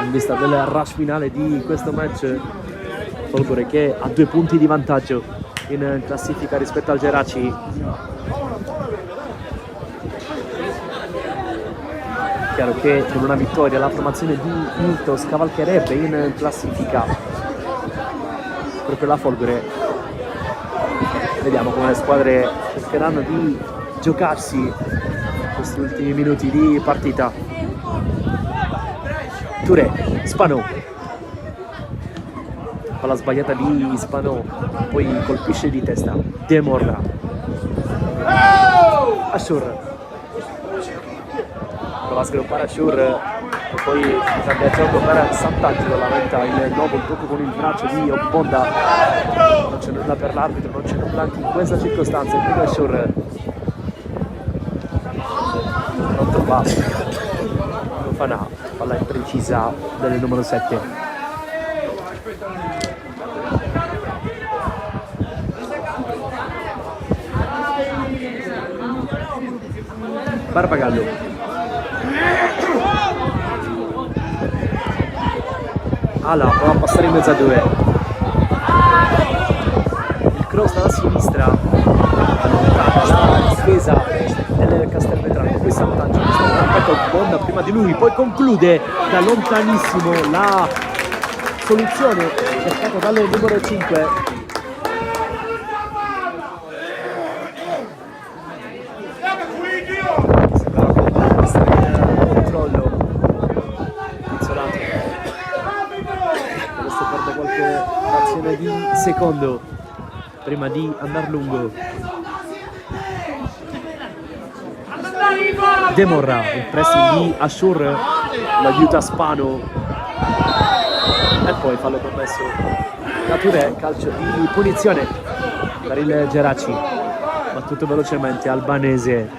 in vista del rush finale di questo match. Folgore che ha 2 punti di vantaggio in classifica rispetto al Geraci. Chiaro che con una vittoria la formazione di Milto scavalcherebbe in classifica proprio la Folgore. Vediamo come le squadre cercheranno di giocarsi questi ultimi minuti di partita. Touré, Spano, palla sbagliata di Spano, poi colpisce di testa Demorra. Ashur prova a sgruppare Ashur e poi cambia gioco per Sant'Angelo, lamenta il nuovo tocco con il braccio di Ogbonda. Non c'è nulla per l'arbitro, non c'è nulla anche in questa circostanza. E quindi Ashur pronto passo, Fofana, palla imprecisa del numero 7. Barbagallo, Ala prova a passare in mezzo a 2, il cross dalla sinistra allontana la difesa del Castelvetrano. Qui Sant'Angelo, aspetta Ogbonda prima di lui, poi conclude da lontanissimo la soluzione cercata dal numero 5. Di secondo prima di andar lungo. Demorra, il pressing di Ashur, l'aiuta Spano e poi fallo commesso da Touré, calcio di punizione per il Geraci. Battuto velocemente Albanese,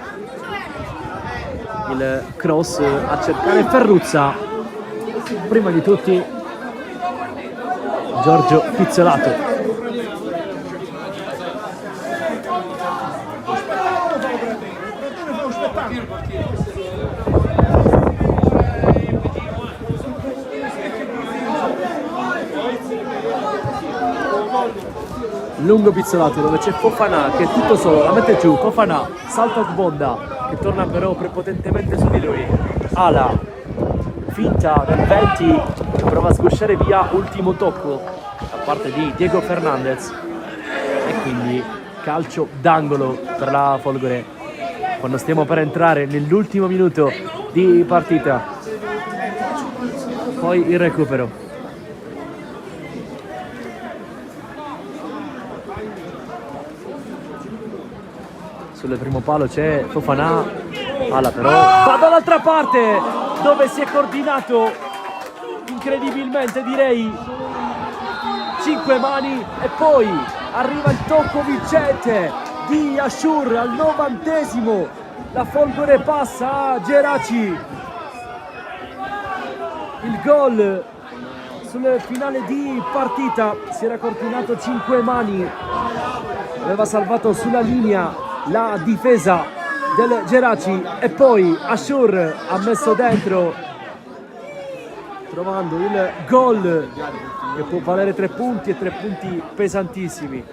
il cross a cercare Ferruzza, prima di tutti Giorgio Pizzolato. Lungo Pizzolato dove c'è Fofana che è tutto solo, la mette giù, Fofana salta Ogbonda che torna però prepotentemente su di lui. Ala, finta del 20 che prova a sgusciare via, ultimo tocco da parte di Diego Fernandez e quindi calcio d'angolo per la Folgore quando stiamo per entrare nell'ultimo minuto di partita. Poi il recupero. Sul primo palo c'è Fofana, palla però va dall'altra parte dove si è coordinato incredibilmente, direi, 5 mani, e poi arriva il tocco vincente di Ashur al 90esimo. La Folgore passa a Geraci. Il gol sul finale di partita, si era coordinato 5 mani, aveva salvato sulla linea la difesa del Geraci e poi Ashur ha messo dentro, trovando il gol che può valere 3 punti e 3 punti pesantissimi.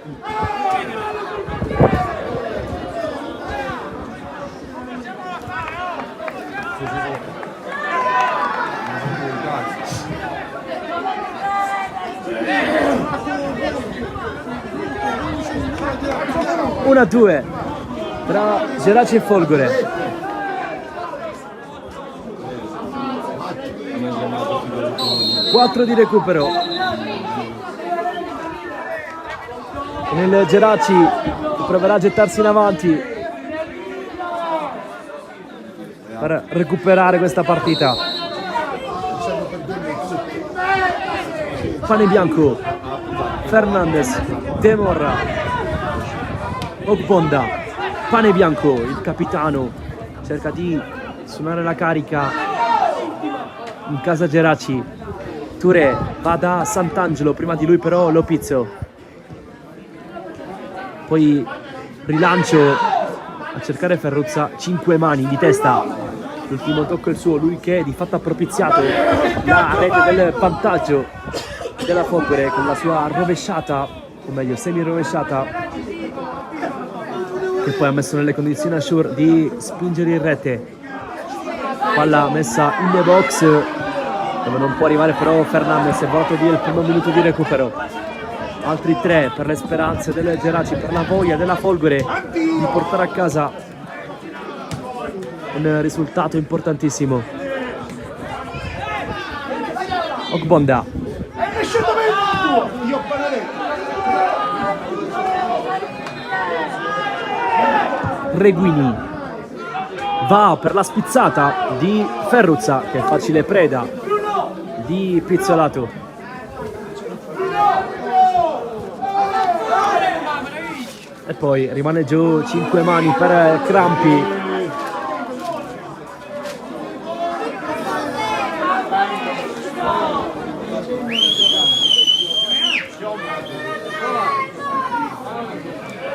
Una 2 tra Geraci e Folgore. Quattro di recupero. Nel Geraci proverà a gettarsi in avanti per recuperare questa partita. Pane Bianco, Fernandez, Demorra, Ogbonda, Pane Bianco, il capitano, cerca di suonare la carica in casa Geraci. Touré va da Sant'Angelo, prima di lui però Lopizzo. Poi rilancio a cercare Ferruzza, 5 mani di testa. L'ultimo tocco è il suo, lui che di fatto ha propiziato la rete del vantaggio della Folgore con la sua rovesciata, o meglio semi rovesciata, che poi ha messo nelle condizioni Ashur di spingere in rete. Palla messa in the box dove non può arrivare però Fernandez, è volato via il primo minuto di recupero. Altri 3 per le speranze del Geraci, per la voglia della Folgore di portare a casa un risultato importantissimo. Ogbonda, Reguini va per la spizzata di Ferruzza, che è facile preda di Pizzolato. E poi rimane giù 5 mani per Crampi.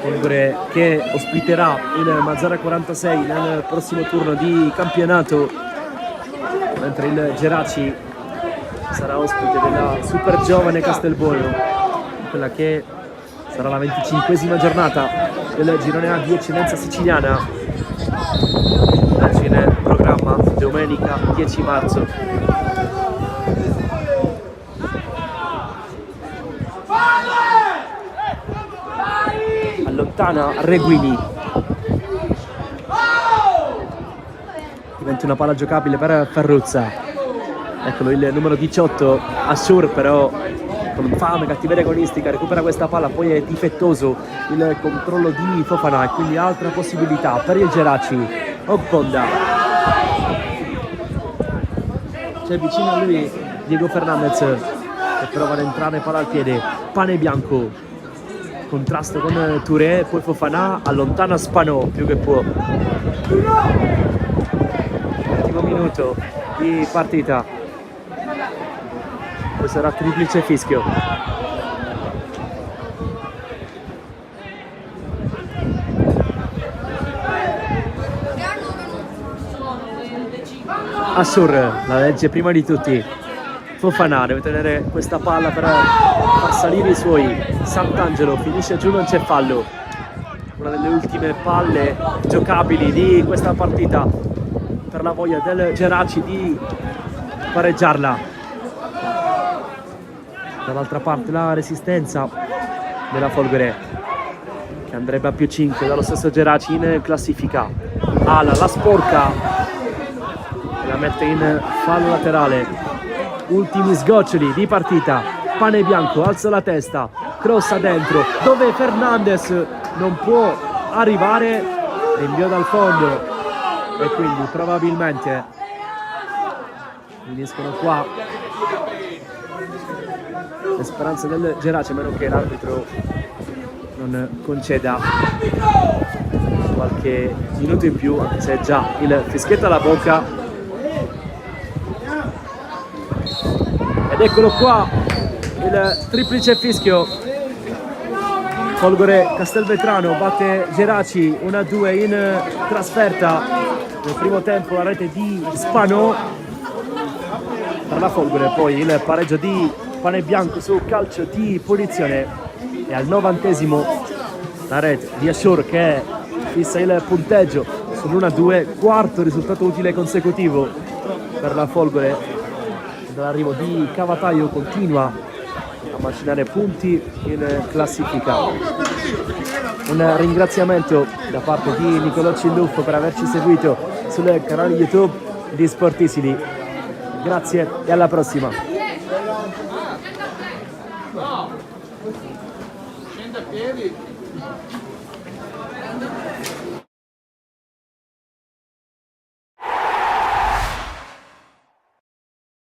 Folgore che ospiterà il Mazara 46 nel prossimo turno di campionato, mentre il Geraci sarà ospite della super giovane Castelbuono, quella che sarà la 25esima giornata del girone A di eccellenza siciliana. Oggi nel programma domenica 10 marzo. Allontana Reguini. Diventa una palla giocabile per Ferruzza. Eccolo il numero 18, Ashur, però con fame, cattiveria agonistica recupera questa palla, poi è difettoso il controllo di Fofana e quindi altra possibilità per il Geraci. Ogbonda, c'è vicino a lui Diego Fernandez che prova ad entrare, palla al piede. Pane Bianco, contrasto con Touré, poi Fofana allontana Spanò più che può. Ultimo minuto di partita. Questo sarà triplice fischio. Ashur la legge prima di tutti. Fofana deve tenere questa palla per far salire i suoi. Sant'Angelo finisce giù, non c'è fallo. Una delle ultime palle giocabili di questa partita per la voglia del Geraci di pareggiarla. Dall'altra parte la resistenza della Folgore. andrebbe a più 5 dallo stesso Geraci in classifica. Ala, la sporca, la mette in fallo laterale. Ultimi sgoccioli di partita. Pane Bianco alza la testa, crossa dentro, dove Fernandez non può arrivare, rinvio dal fondo e quindi probabilmente finiscono qua le speranze del Geraci, a meno che l'arbitro non conceda qualche minuto in più, anche se già il fischietto alla bocca. Ed eccolo qua il triplice fischio. Folgore Castelvetrano batte Geraci 1-2 in trasferta. Nel primo tempo la rete di Spanò per la Folgore, poi il pareggio di Pane Bianco su calcio di punizione e al 90esimo la rete di Ashur che fissa il punteggio sull'1-2, quarto risultato utile consecutivo per la Folgore. Dall'arrivo di Cavataio continua a macinare punti in classifica. Un ringraziamento da parte di Nicolò Cilluffo per averci seguito sul canale YouTube di Sportisili. Grazie e alla prossima. Scende a piedi.